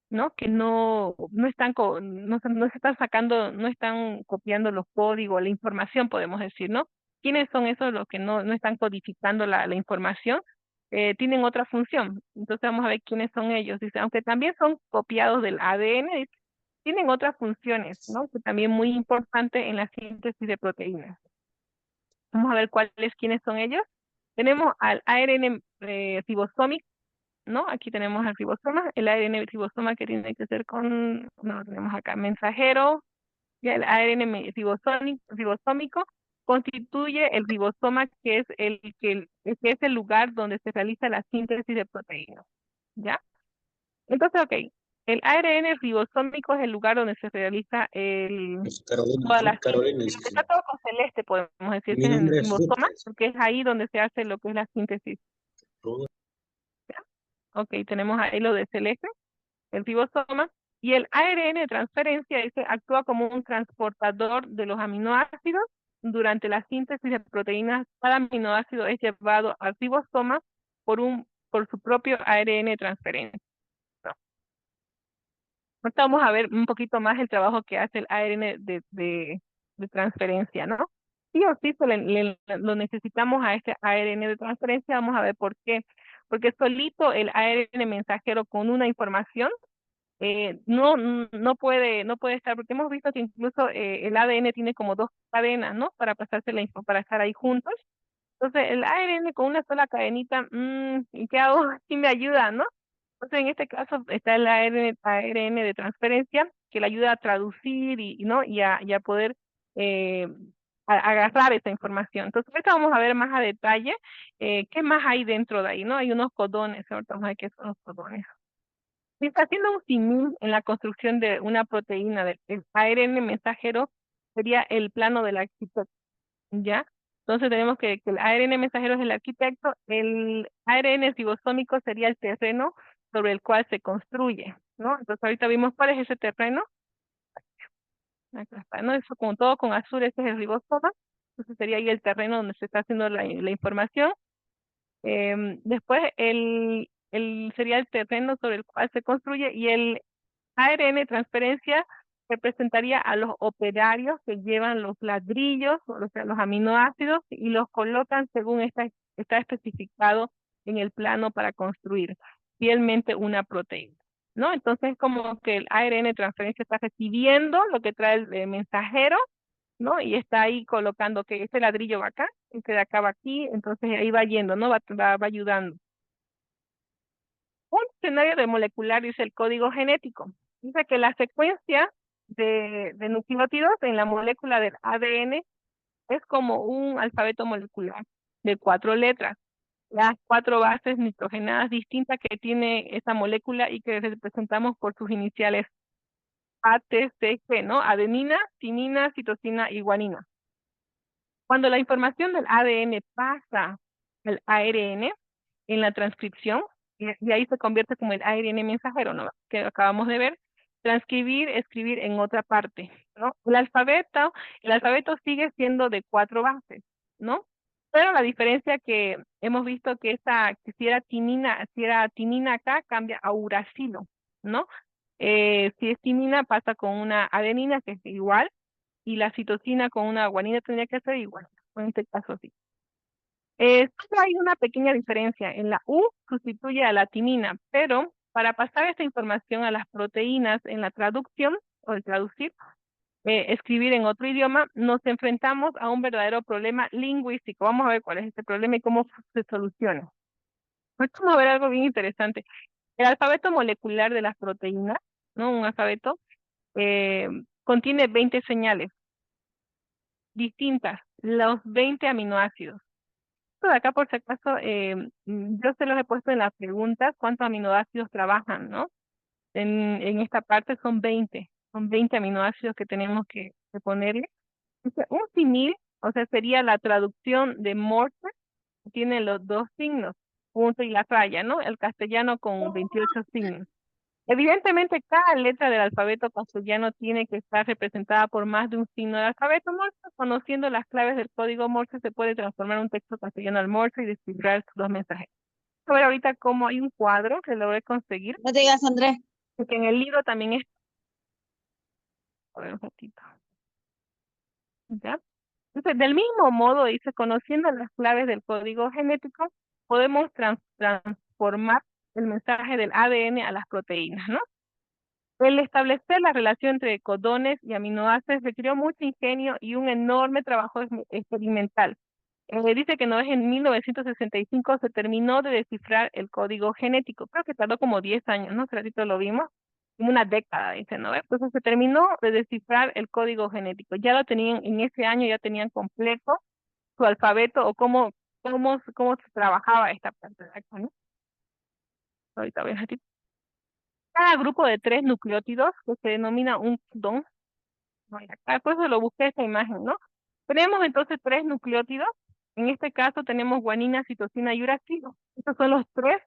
¿no? Que no están, no se están sacando, no están copiando los códigos, la información, podemos decir, ¿no? ¿Quiénes son esos los que no están codificando la información? Tienen otra función. Entonces vamos a ver quiénes son ellos. Dice, aunque también son copiados del ADN, dice, tienen otras funciones, ¿no? Que también muy importante en la síntesis de proteínas. Vamos a ver quiénes son ellos. Tenemos al ARN ribosómico, ¿no? Aquí tenemos al ribosoma, el ARN ribosoma que tiene que ser con, no lo tenemos acá, mensajero, y el ARN ribosómico constituye el ribosoma que es que es el lugar donde se realiza la síntesis de proteínas, ¿ya? Entonces, ok, el ARN ribosómico es el lugar donde se realiza Carolina, toda la Carolina, síntesis. Está todo con celeste, podemos decir mi que es el nombre es ribosoma, Lucas. porque es ahí donde se hace lo que es la síntesis. ¿Ya? Ok, tenemos ahí lo de celeste, el ribosoma, y el ARN de transferencia dice, actúa como un transportador de los aminoácidos. Durante la síntesis de proteínas, cada aminoácido es llevado al ribosoma por su propio ARN de transferencia. Ahorita vamos a ver un poquito más el trabajo que hace el ARN de transferencia, ¿no? Sí o sí lo necesitamos a este ARN de transferencia, vamos a ver por qué. Porque solito el ARN mensajero con una información no puede estar, porque hemos visto que incluso el ADN tiene como dos cadenas, ¿no? Para pasarse la info, para estar ahí juntos. Entonces, el ARN con una sola cadenita, ¿y qué hago? Sí me ayuda, ¿no? Entonces, en este caso está el ARN de transferencia que le ayuda a traducir ¿no? y a poder eh, agarrar esa información. Entonces, ahorita vamos a ver más a detalle qué más hay dentro de ahí, ¿no? Hay unos codones, ahorita vamos a ver qué son los codones. Se está haciendo un símil en la construcción de una proteína del ARN mensajero, sería el plano del arquitecto, ¿ya? Entonces tenemos que el ARN mensajero es el arquitecto, el ARN ribosómico sería el terreno sobre el cual se construye, ¿no? Entonces ahorita vimos cuál es ese terreno. Acá está, ¿no? Eso como todo con azul, ese es el ribosoma. Entonces sería ahí el terreno donde se está haciendo la información. Después sería el terreno sobre el cual se construye y el ARN transferencia representaría a los operarios que llevan los ladrillos, o sea, los aminoácidos, y los colocan según está especificado en el plano para construir fielmente una proteína, ¿no? Entonces, como que el ARN transferencia está recibiendo lo que trae el mensajero, ¿no? Y está ahí colocando que este ladrillo va acá, este de acá va aquí, entonces ahí va yendo, ¿no? Va ayudando. Un diccionario de molecular dice el código genético. Dice que la secuencia de nucleótidos en la molécula del ADN es como un alfabeto molecular de 4 letras. Las 4 bases nitrogenadas distintas que tiene esa molécula y que representamos por sus iniciales A, T, C, G, ¿no? Adenina, timina, citosina y guanina. Cuando la información del ADN pasa al ARN en la transcripción, y ahí se convierte como el ARN mensajero, ¿no? Que acabamos de ver, transcribir, escribir en otra parte, ¿no? El alfabeto sigue siendo de 4 bases, ¿no? Pero la diferencia que hemos visto que si era timina acá, cambia a uracilo, ¿no? Si es timina, pasa con una adenina, que es igual, y la citosina con una guanina tendría que ser igual, en este caso sí. Solo hay una pequeña diferencia. En la U sustituye a la timina, pero para pasar esta información a las proteínas en la traducción o el traducir, escribir en otro idioma, nos enfrentamos a un verdadero problema lingüístico. Vamos a ver cuál es este problema y cómo se soluciona. Vamos a ver algo bien interesante. El alfabeto molecular de las proteínas, ¿no? Un alfabeto, contiene 20 señales distintas, los 20 aminoácidos. Esto de acá, por si acaso, yo se los he puesto en las preguntas, cuántos aminoácidos trabajan, ¿no? En esta parte son 20 aminoácidos que tenemos que ponerle. Entonces, un símil, o sea, sería la traducción de Morse, que tiene los 2 signos, punto y la raya, ¿no? El castellano con 28 signos. Evidentemente, cada letra del alfabeto castellano tiene que estar representada por más de un signo del alfabeto Morse. Conociendo las claves del código Morse, se puede transformar un texto castellano al Morse y descifrar los mensajes. A ver ahorita cómo hay un cuadro que logré conseguir, No te digas, Andrés. porque en el libro también es... A ver un ratito. ¿Ya? Entonces, del mismo modo, dice, conociendo las claves del código genético, podemos transformar el mensaje del ADN a las proteínas, ¿no? El establecer la relación entre codones y aminoácidos requirió mucho ingenio y un enorme trabajo experimental. Dice que no es en 1965 se terminó de descifrar el código genético. Creo que tardó como 10 años, ¿no? Hace ratito lo vimos. Como una década, dice, ¿no? Entonces se terminó de descifrar el código genético. Ya lo tenían, en ese año ya tenían completo su alfabeto o cómo se trabajaba esta parte de acá, ¿no? Ahorita voy a decir. Cada grupo de 3 nucleótidos, que se denomina un codón, acá, por eso lo busqué esta imagen, ¿no? Tenemos entonces 3 nucleótidos. En este caso tenemos guanina, citosina y uracilo. Estos son los 3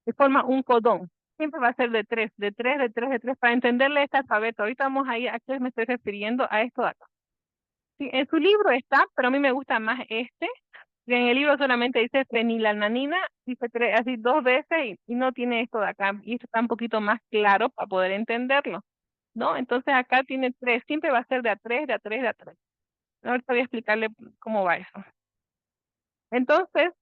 que forman un codón. Siempre va a ser de 3, de 3, de 3, de 3, para entenderle este alfabeto. Ahorita vamos a ir a qué me estoy refiriendo, a esto de acá. Sí, en su libro está, pero a mí me gusta más este. Y en el libro solamente dice fenilalanina, dice así 2 veces y no tiene esto de acá. Y esto está un poquito más claro para poder entenderlo, ¿no? Entonces acá tiene 3, siempre va a ser de a 3, de a 3, de a 3. Ahorita voy a explicarle cómo va eso. Entonces,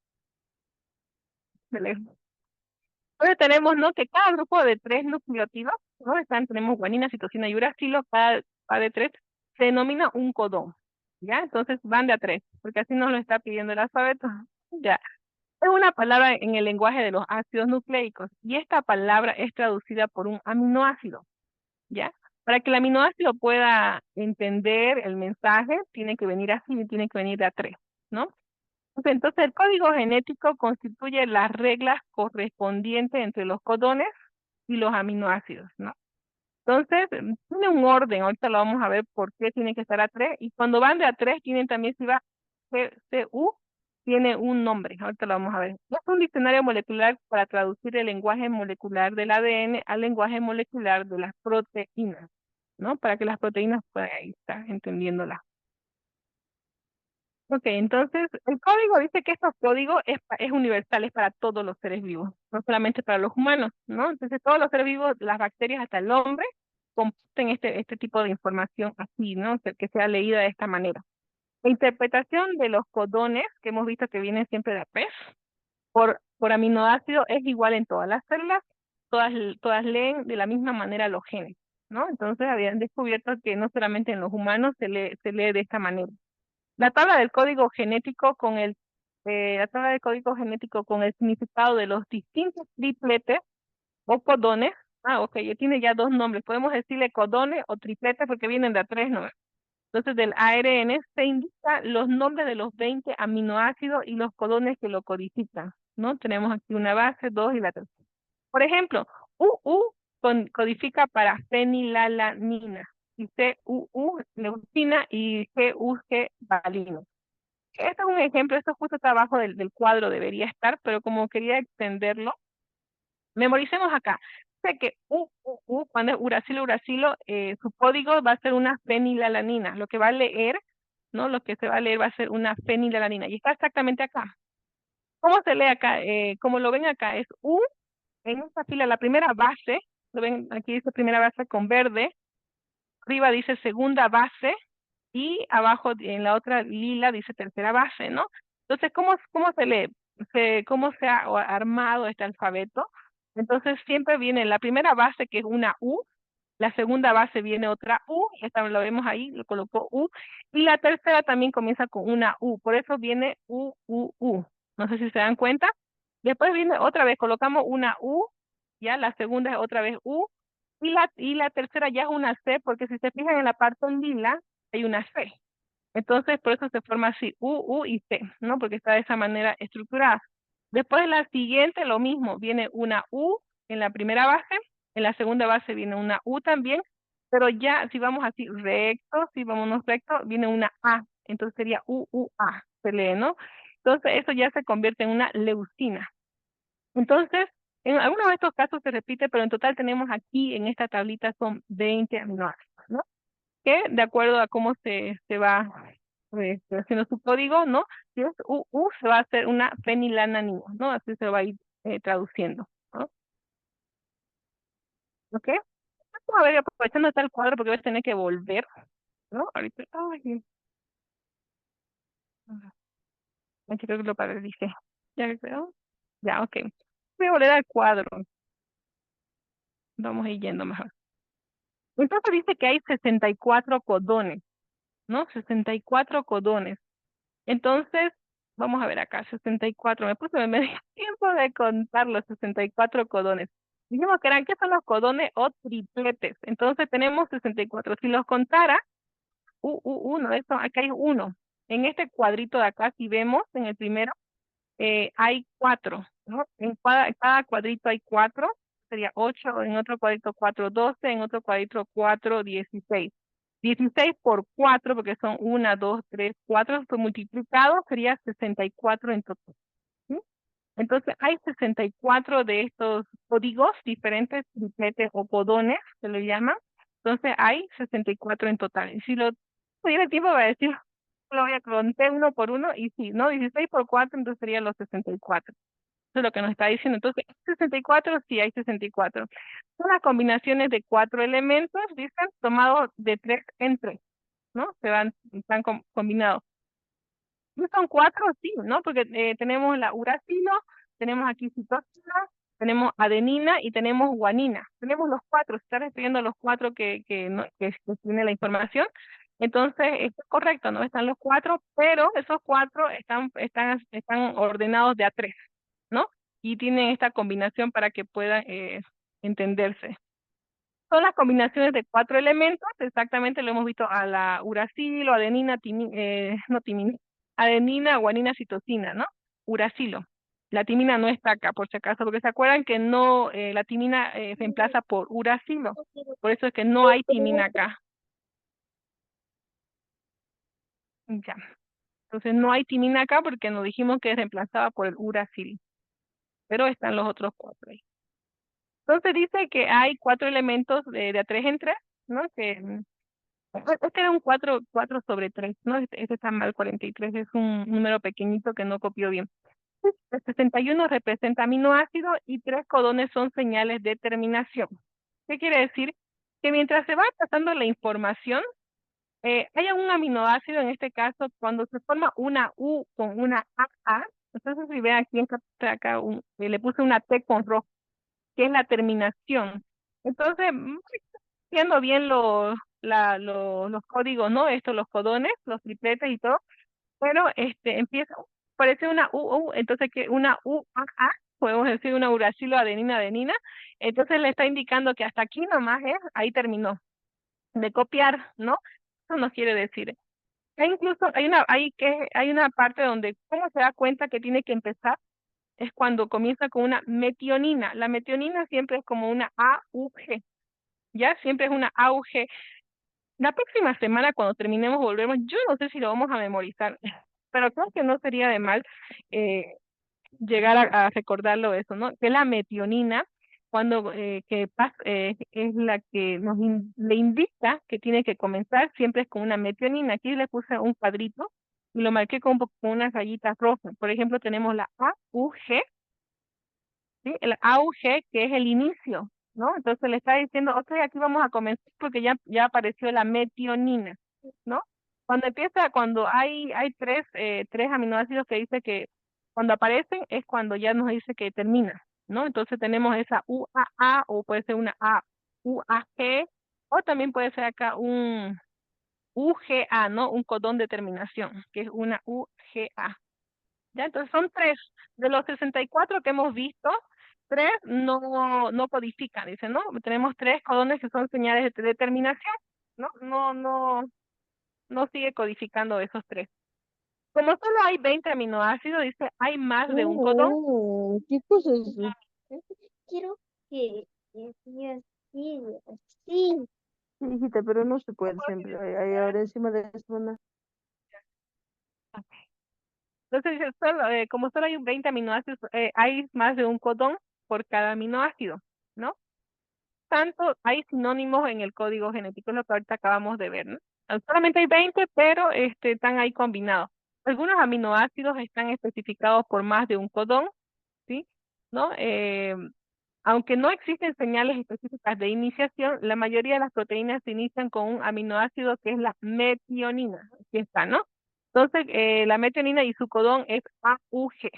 entonces tenemos, ¿no? Que cada grupo de 3 nucleótidos, ¿no? Tenemos guanina, citosina y uracilo, cada de 3 se denomina un codón, ¿ya? Entonces van de a 3, porque así nos lo está pidiendo el alfabeto, ya. Es una palabra en el lenguaje de los ácidos nucleicos, y esta palabra es traducida por un aminoácido, ¿ya? Para que el aminoácido pueda entender el mensaje, tiene que venir así, tiene que venir de a 3, ¿no? Entonces, el código genético constituye las reglas correspondientes entre los codones y los aminoácidos, ¿no? Entonces, tiene un orden, ahorita lo vamos a ver por qué tiene que estar a 3, y cuando van de a 3 tienen también, si va CU, tiene un nombre, ahorita lo vamos a ver. Es un diccionario molecular para traducir el lenguaje molecular del ADN al lenguaje molecular de las proteínas. ¿no? Para que las proteínas puedan ahí estar entendiéndola. Ok, entonces el código dice que estos códigos es universal, es para todos los seres vivos, no solamente para los humanos, ¿no? Entonces todos los seres vivos, las bacterias hasta el hombre, comparten este tipo de información así, ¿no? Que sea leída de esta manera. La interpretación de los codones, que hemos visto que vienen siempre de APES, por aminoácido es igual en todas las células, todas leen de la misma manera los genes, ¿no? Entonces habían descubierto que no solamente en los humanos se lee de esta manera. La tabla del código genético la tabla del código genético con el significado de los distintos tripletes o codones. Ok, ya tiene ya dos nombres. Podemos decirle codones o tripletes porque vienen de a tres, ¿no? Entonces, del ARN se indica los nombres de los 20 aminoácidos y los codones que lo codifican, ¿no? Tenemos aquí una base, dos y la tercera. Por ejemplo, UU codifica para fenilalanina, y CUU leucina y GUG valina. Este es un ejemplo, esto justo está abajo del cuadro, debería estar, pero como quería extenderlo, memoricemos acá. Sé que cuando es uracilo, su código va a ser una fenilalanina. Lo que va a leer, ¿no? Lo que se va a leer va a ser una fenilalanina. Y está exactamente acá. ¿Cómo se lee acá? Como lo ven acá, es U en esta fila, la primera base, lo ven, aquí dice primera base con verde, arriba dice segunda base, y abajo en la otra lila dice tercera base, ¿no? Entonces, ¿cómo se lee? ¿Cómo se ha armado este alfabeto? Entonces, siempre viene la primera base, que es una U, la segunda base viene otra U, esta lo vemos ahí, lo colocó U, y la tercera también comienza con una U, por eso viene U. No sé si se dan cuenta. Después viene otra vez, colocamos una U, ya la segunda es otra vez U, y la tercera ya es una C, porque si se fijan en la parte lila, hay una C. Entonces, por eso se forma así, U y C, ¿no? Porque está de esa manera estructurada. Después la siguiente, lo mismo, viene una U en la primera base, en la segunda base viene una U también, pero ya si vamos así recto, si vamos recto, viene una A, entonces sería UA, se lee, ¿no? Entonces, eso ya se convierte en una leucina. Entonces, en algunos de estos casos se repite, pero en total tenemos aquí en esta tablita son 20 aminoácidos, ¿no? Que de acuerdo a cómo se va haciendo su código, ¿no? Si es UU, se va a hacer una fenilalanina, ¿no? Así se va a ir traduciendo, ¿no? ¿Ok? Vamos a ver, aprovechando tal cuadro, porque voy a tener que volver, ¿no? Ahorita, ay, me creo que lo paralicé. ¿Ya creo? Ya, ok. Voy a volver al cuadro. Vamos a ir yendo mejor. Entonces dice que hay 64 codones, ¿no? 64 codones. Entonces, vamos a ver acá, 64. Me puse me dio tiempo de contar los 64 codones. Dijimos que ¿qué son los codones o tripletes? Entonces tenemos 64. Si los contara, uno, eso, acá hay uno. En este cuadrito de acá, si vemos, en el primero, hay 4, ¿no? En cada cuadrito hay 4, sería 8, en otro cuadrito 4, 12, en otro cuadrito 4, 16. 16 por 4, porque son 1, 2, 3, 4, pues multiplicado sería 64 en total, ¿sí? Entonces hay 64 de estos códigos diferentes, tripletes o codones, se le llama. Entonces hay 64 en total. Y si lo tuviera tiempo para decir, lo voy a contar uno por uno, y sí, ¿no? 16 por 4, entonces serían los 64. Eso es lo que nos está diciendo. Entonces, 64, sí hay 64. Son las combinaciones de 4 elementos, dicen, tomados de 3 en 3, ¿no? Están combinados. No son 4, sí, ¿no? Porque tenemos la uracilo, tenemos aquí citosina, tenemos adenina y tenemos guanina. Tenemos los 4, se están refiriendo a los 4 que tiene la información. Entonces, esto es correcto, ¿no? Están los 4, pero esos 4 están ordenados de a 3, ¿no? Y tienen esta combinación para que pueda entenderse. Son las combinaciones de 4 elementos, exactamente lo hemos visto a la uracilo, adenina, no timina, adenina, guanina, citosina, ¿no? Uracilo. La timina no está acá, por si acaso, porque se acuerdan que no, la timina se reemplaza por uracilo, por eso es que no hay timina acá. Ya. Entonces no hay timina acá porque nos dijimos que es reemplazada por el uracilo, pero están los otros 4 ahí. Entonces dice que hay 4 elementos de a 3 en 3, ¿no? Este era un 4/3, ¿no? Este está mal, 43, es un número pequeñito que no copió bien. El 61 representa aminoácido y 3 codones son señales de terminación. ¿Qué quiere decir? Que mientras se va pasando la información, hay un aminoácido, en este caso, cuando se forma una U con una AA, entonces si ven aquí en acá, le puse una T con rojo, que es la terminación. Entonces, viendo bien los códigos, ¿no? Los codones, los tripletes y todo, pero empieza, parece una entonces que una UAA, podemos decir una uracilo adenina adenina, entonces le está indicando que hasta aquí nomás ahí terminó de copiar, ¿no? Eso no quiere decir. Incluso hay una parte donde cómo se da cuenta que tiene que empezar es cuando comienza con una metionina. La metionina siempre es como una AUG, ya siempre es una AUG. La próxima semana, cuando terminemos, volvemos. Yo no sé si lo vamos a memorizar, pero creo que no sería de mal eh, llegar a recordarlo eso, ¿no? Que la metionina, cuando es la que le indica que tiene que comenzar, siempre es con una metionina. Aquí le puse un cuadrito y lo marqué con unas rayitas rojas. Por ejemplo, tenemos la AUG, ¿sí? El AUG, que es el inicio, ¿no? Entonces le está diciendo, ok, aquí vamos a comenzar porque ya apareció la metionina, ¿no? Cuando hay tres aminoácidos que dice que cuando aparecen es cuando ya nos dice que termina, ¿no? Entonces tenemos esa UAA o puede ser una UAG o también puede ser acá un UGA, ¿no? Un codón de terminación, que es una UGA. Ya, entonces son 3. De los 64 que hemos visto, 3 no codifican, dice, ¿no? Tenemos 3 codones que son señales de determinación, ¿no? No sigue codificando esos 3. Como solo hay 20 aminoácidos, dice, hay más de un codón. ¿Qué cosa es eso? Quiero que sea así, así. Sí, hijita, pero no se puede siempre. Ahora encima de esto, una. Entonces, dice, como solo hay 20 aminoácidos, hay más de un codón por cada aminoácido, ¿no? Tanto hay sinónimos en el código genético, es lo que ahorita acabamos de ver, ¿no? Solamente hay 20, pero están ahí combinados. Algunos aminoácidos están especificados por más de un codón, ¿sí? ¿No? Aunque no existen señales específicas de iniciación, la mayoría de las proteínas se inician con un aminoácido que es la metionina. Aquí está, ¿no? Entonces, la metionina y su codón es AUG,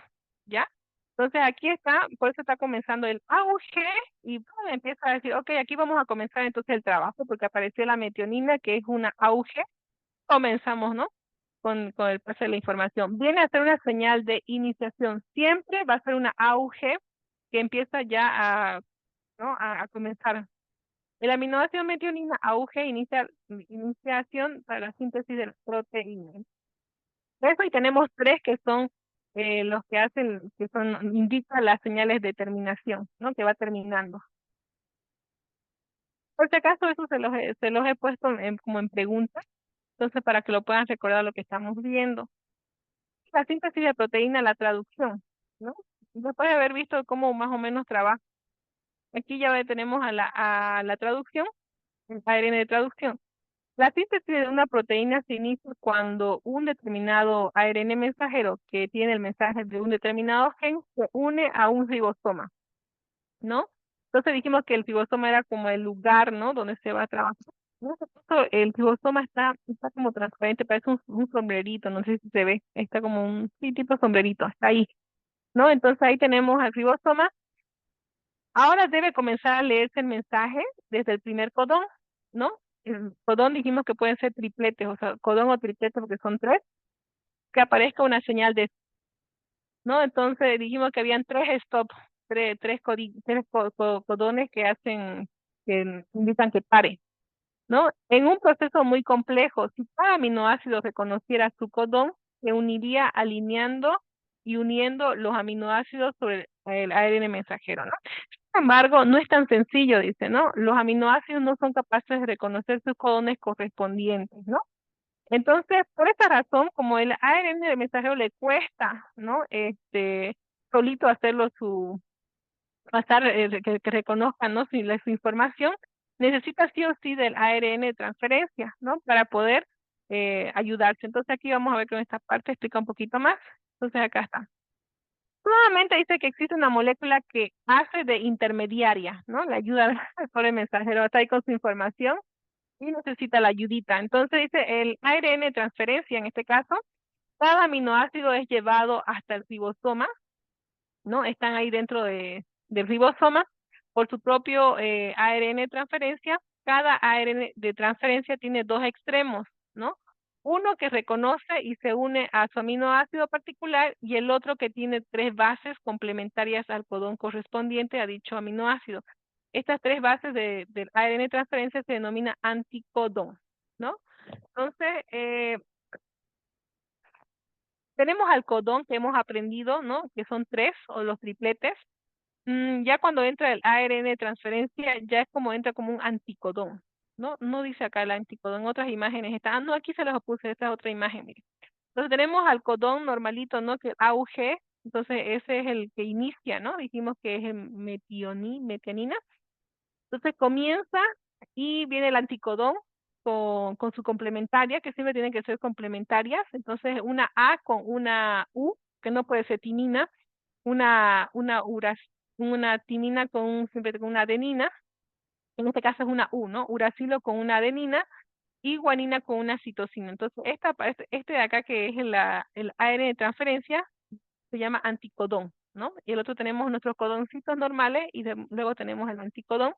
¿ya? Entonces, aquí está, por eso está comenzando el AUG y empieza a decir, ok, aquí vamos a comenzar entonces el trabajo porque apareció la metionina que es una AUG. Comenzamos, ¿no? Con el pase de la información. Viene a ser una señal de iniciación. Siempre va a ser una AUG que empieza ya ¿no? a comenzar. El aminoácido metionina AUG iniciación para la síntesis de las proteínas. Eso y tenemos 3 que son los que indican las señales de terminación, ¿no? Que va terminando. Por si acaso eso se los he puesto como en preguntas, entonces para que lo puedan recordar lo que estamos viendo. La síntesis de proteína, la traducción, ¿no? Después de haber visto cómo más o menos trabaja. Aquí ya tenemos a la traducción, el ARN de traducción. La síntesis de una proteína se inicia cuando un determinado ARN mensajero que tiene el mensaje de un determinado gen se une a un ribosoma, ¿no? Entonces dijimos que el ribosoma era como el lugar, ¿no? Donde se va a trabajar. En este caso, el ribosoma está como transparente, parece un sombrerito, no sé si se ve, está como sí, tipo sombrerito, está ahí, ¿no? Entonces ahí tenemos al ribosoma. Ahora debe comenzar a leerse el mensaje desde el primer codón, ¿no? El codón dijimos que pueden ser tripletes, o sea, codón o triplete porque son 3, que aparezca una señal de, ¿no? Entonces dijimos que habían 3 stops, codones que que indican que pare, ¿no? En un proceso muy complejo, si cada aminoácido reconociera su codón, se uniría alineando y uniendo los aminoácidos sobre el ARN mensajero, ¿no? Sin embargo, no es tan sencillo, dice, ¿no? Los aminoácidos no son capaces de reconocer sus codones correspondientes, ¿no? Entonces, por esta razón, como el ARN del mensajero le cuesta, ¿no? Solito hacerlo pasar, que reconozcan, ¿no? Su información, necesita sí o sí del ARN de transferencia, ¿no? Para poder ayudarse. Entonces aquí vamos a ver que en esta parte explica un poquito más. Entonces acá está. Nuevamente dice que existe una molécula que hace de intermediaria, ¿no? La ayuda por el mensajero, está ahí con su información y necesita la ayudita. Entonces dice el ARN de transferencia, en este caso, cada aminoácido es llevado hasta el ribosoma, ¿no? Están ahí dentro del ribosoma por su propio ARN de transferencia. Cada ARN de transferencia tiene dos extremos, ¿no? Uno que reconoce y se une a su aminoácido particular y el otro que tiene tres bases complementarias al codón correspondiente a dicho aminoácido. Estas tres bases del ARN de transferencia se denomina anticodón, ¿no? Entonces, tenemos al codón que hemos aprendido, ¿no? Que son tres o los tripletes. Ya cuando entra el ARN de transferencia, ya es como entra como un anticodón, ¿no? No dice acá el anticodón, en otras imágenes está, no, aquí se los puse, esta es otra imagen, mire. Entonces tenemos al codón normalito, ¿no? Que AUG, entonces ese es el que inicia, ¿no? Dijimos que es el metionina. Entonces comienza y viene el anticodón con su complementaria, que siempre tienen que ser complementarias. Entonces una A con una U, que no puede ser timina, una timina siempre con una adenina, en este caso es una U, ¿no? Uracilo con una adenina y guanina con una citosina. Entonces, este de acá que es el ARN de transferencia se llama anticodón, ¿no? Y el otro tenemos nuestros codoncitos normales y luego tenemos el anticodón.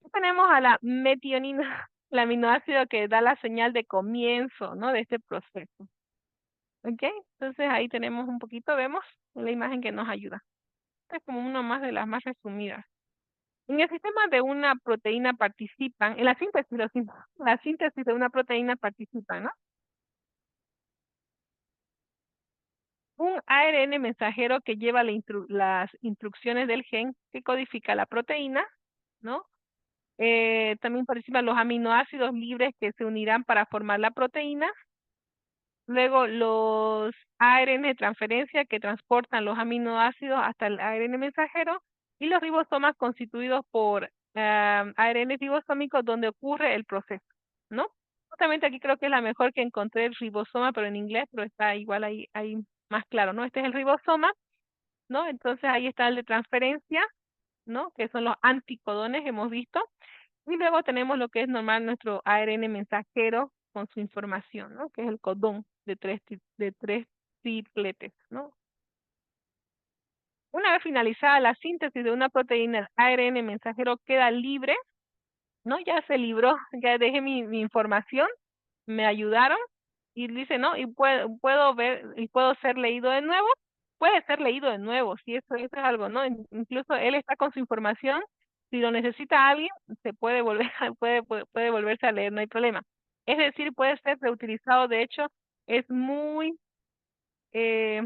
Y tenemos a la metionina, el aminoácido que da la señal de comienzo, ¿no? De este proceso. ¿Ok? Entonces ahí tenemos un poquito, vemos la imagen que nos ayuda. Es como una más de las más resumidas. En el sistema de una proteína participan, en la síntesis de una proteína participan, ¿no? Un ARN mensajero que lleva las instrucciones del gen que codifica la proteína, ¿no? También participan los aminoácidos libres que se unirán para formar la proteína. Luego los ARN de transferencia que transportan los aminoácidos hasta el ARN mensajero y los ribosomas constituidos por ARN ribosómicos donde ocurre el proceso, ¿no? Justamente aquí creo que es la mejor que encontré el ribosoma, pero en inglés, pero está igual ahí más claro, ¿no? Este es el ribosoma, ¿no? Entonces ahí está el de transferencia, ¿no? Que son los anticodones, hemos visto. Y luego tenemos lo que es normal nuestro ARN mensajero con su información, ¿no? Que es el codón de tres tripletes, ¿no? Una vez finalizada la síntesis de una proteína, el ARN mensajero queda libre, ¿no? Ya se libró, ya dejé mi información, me ayudaron y dice, ¿no? Y puedo ver y puedo ser leído de nuevo. Puede ser leído de nuevo, si eso es algo, ¿no? Incluso él está con su información, si lo necesita alguien, se puede volver, puede volverse a leer, no hay problema. Es decir, puede ser reutilizado, de hecho, es muy, eh,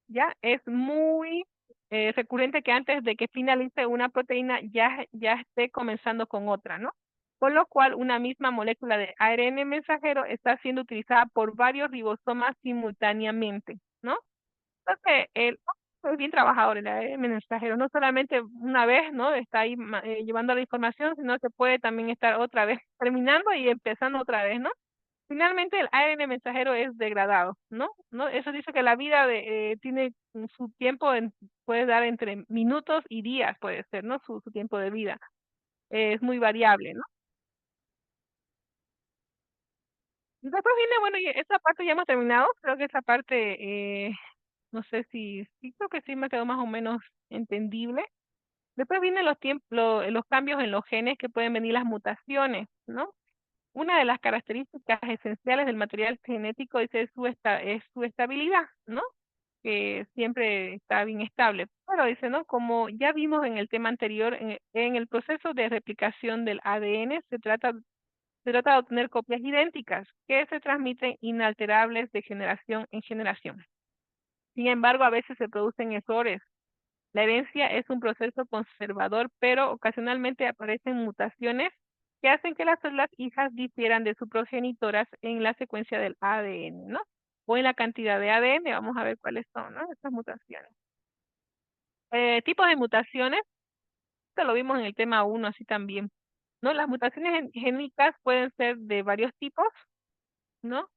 ya, es muy recurrente que antes de que finalice una proteína ya esté comenzando con otra, ¿no? Con lo cual, una misma molécula de ARN mensajero está siendo utilizada por varios ribosomas simultáneamente, ¿no? Entonces, es bien trabajador el ARN mensajero, no solamente una vez, ¿no? Está ahí llevando la información, sino que puede también estar otra vez terminando y empezando otra vez, ¿no? Finalmente, el ARN mensajero es degradado, ¿no? ¿No? Eso dice que la vida tiene su tiempo, puede dar entre minutos y días, puede ser, ¿no? Su tiempo de vida. Es muy variable, ¿no? Después viene, bueno, y esa parte ya hemos terminado. Creo que esa parte, no sé sí, creo que sí me quedó más o menos entendible. Después vienen los cambios en los genes que pueden venir las mutaciones, ¿no? Una de las características esenciales del material genético es su estabilidad, ¿no? Que siempre está bien estable. Pero dice, ¿no? Como ya vimos en el tema anterior, en el proceso de replicación del ADN se trata de obtener copias idénticas que se transmiten inalterables de generación en generación. Sin embargo, a veces se producen errores. La herencia es un proceso conservador, pero ocasionalmente aparecen mutaciones que hacen que las células hijas difieran de sus progenitoras en la secuencia del ADN, ¿no? O en la cantidad de ADN, vamos a ver cuáles son, ¿no? Estas mutaciones. Tipos de mutaciones, esto lo vimos en el tema 1 así también, ¿no? Las mutaciones génicas pueden ser de varios tipos, ¿no?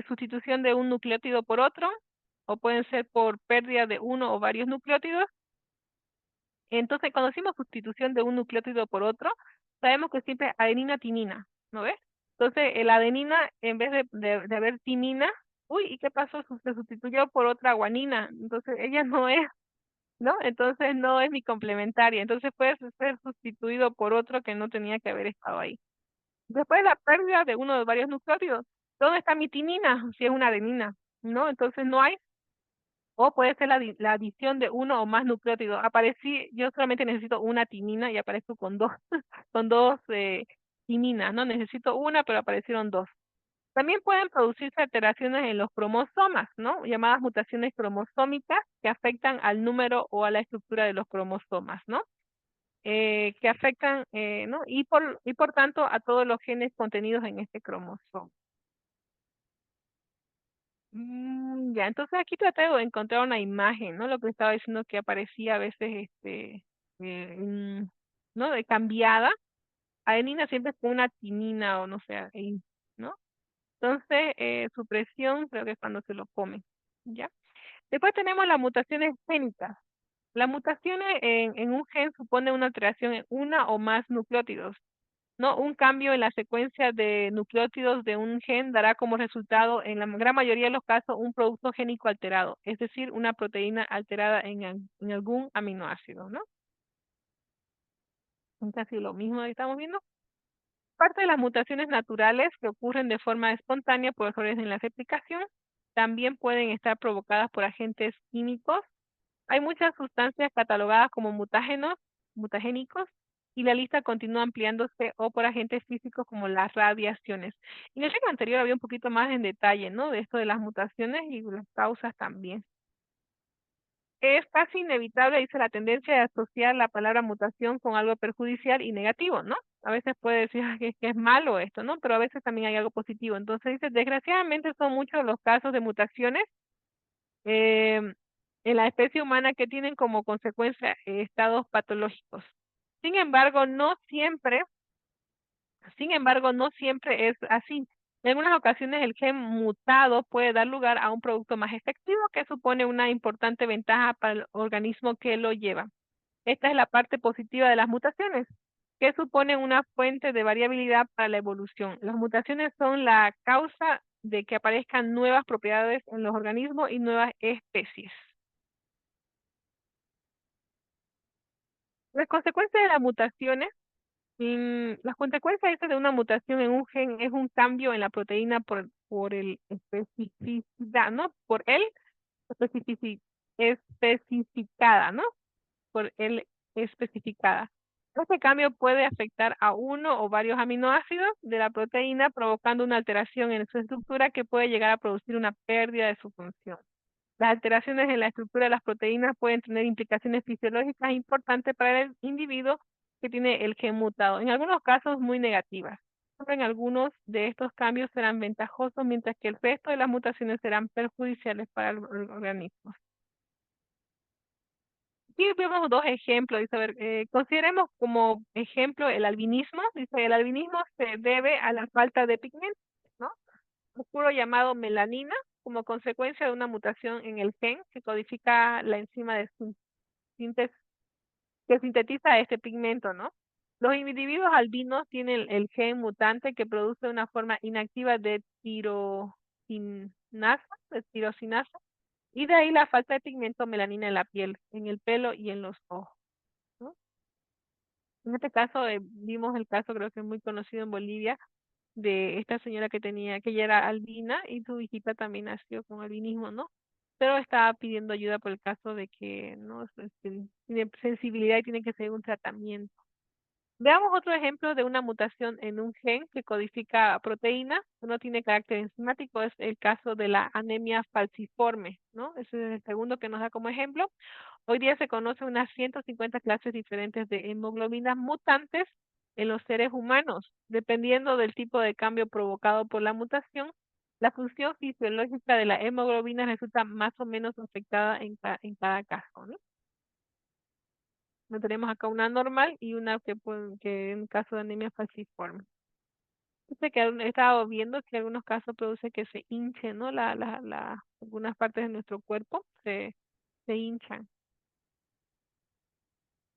Sustitución de un nucleótido por otro, o pueden ser por pérdida de uno o varios nucleótidos. Entonces, cuando decimos sustitución de un nucleótido por otro, sabemos que siempre es adenina-timina, ¿no ves? Entonces, la adenina, en vez de haber timina, uy, ¿y qué pasó? Se sustituyó por otra guanina, entonces ella no es, ¿no? Entonces no es mi complementaria, entonces puede ser sustituido por otro que no tenía que haber estado ahí. Después de la pérdida de uno de varios nucleótidos, ¿dónde está mi timina? Si es una adenina, ¿no? Entonces no hay. O puede ser la adición de uno o más nucleótidos. Yo solamente necesito una timina y aparezco con dos, con dos timinas, ¿no? Necesito una, pero aparecieron dos. También pueden producirse alteraciones en los cromosomas, ¿no? Llamadas mutaciones cromosómicas que afectan al número o a la estructura de los cromosomas, ¿no? Que afectan, ¿no? Y por tanto a todos los genes contenidos en este cromosoma. Ya, entonces aquí traté de encontrar una imagen, ¿no? Lo que estaba diciendo que aparecía a veces, ¿no? De cambiada. Adenina siempre es con una timina o no sé, ahí, ¿no? Entonces, supresión creo que es cuando se lo come, ¿ya? Después tenemos las mutaciones génicas. Las mutaciones en un gen supone una alteración en una o más nucleótidos, ¿no? Un cambio en la secuencia de nucleótidos de un gen dará como resultado, en la gran mayoría de los casos, un producto génico alterado, es decir, una proteína alterada en algún aminoácido, ¿no? Casi lo mismo que estamos viendo. Parte de las mutaciones naturales que ocurren de forma espontánea por errores en la replicación, también pueden estar provocadas por agentes químicos. Hay muchas sustancias catalogadas como mutagénicos, y la lista continúa ampliándose o por agentes físicos como las radiaciones. En el tema anterior había un poquito más en detalle, ¿no? De esto de las mutaciones y las causas también. Es casi inevitable, dice la tendencia, de asociar la palabra mutación con algo perjudicial y negativo, ¿no? A veces puede decir que es malo esto, ¿no? Pero a veces también hay algo positivo. Entonces dice, desgraciadamente son muchos los casos de mutaciones eh, en la especie humana que tienen como consecuencia estados patológicos. Sin embargo, no siempre es así. En algunas ocasiones el gen mutado puede dar lugar a un producto más efectivo que supone una importante ventaja para el organismo que lo lleva. Esta es la parte positiva de las mutaciones, que suponen una fuente de variabilidad para la evolución. Las mutaciones son la causa de que aparezcan nuevas propiedades en los organismos y nuevas especies. Las consecuencias de las mutaciones, las consecuencias de una mutación en un gen es un cambio en la proteína por el especificidad, ¿no? Por el especificada, ¿no? Por el especificada. Este cambio puede afectar a uno o varios aminoácidos de la proteína, provocando una alteración en su estructura que puede llegar a producir una pérdida de su función. Las alteraciones en la estructura de las proteínas pueden tener implicaciones fisiológicas importantes para el individuo que tiene el gen mutado, en algunos casos muy negativas. En algunos de estos cambios serán ventajosos, mientras que el resto de las mutaciones serán perjudiciales para el organismo. Aquí vemos dos ejemplos. Dice, a ver, consideremos como ejemplo el albinismo. Dice, el albinismo se debe a la falta de pigmento, ¿no? Oscuro llamado melanina, como consecuencia de una mutación en el gen que codifica la enzima de síntesis que sintetiza este pigmento, ¿no? Los individuos albinos tienen el gen mutante que produce una forma inactiva de tirosinasa, y de ahí la falta de pigmento melanina en la piel, en el pelo y en los ojos, ¿no? En este caso, vimos el caso, creo que es muy conocido en Bolivia, de esta señora que ella era albina y su hijita también nació con albinismo, ¿no? Pero estaba pidiendo ayuda por el caso de que no tiene sensibilidad y tiene que seguir un tratamiento. Veamos otro ejemplo de una mutación en un gen que codifica proteína, que no tiene carácter enzimático, es el caso de la anemia falciforme, ¿no? Ese es el segundo que nos da como ejemplo. Hoy día se conocen unas 150 clases diferentes de hemoglobinas mutantes en los seres humanos. Dependiendo del tipo de cambio provocado por la mutación, la función fisiológica de la hemoglobina resulta más o menos afectada en cada caso, ¿no? Tenemos acá una normal y una que en caso de anemia falciforme. Dice que he estado viendo que en algunos casos produce que se hinche, ¿no? Algunas partes de nuestro cuerpo se hinchan.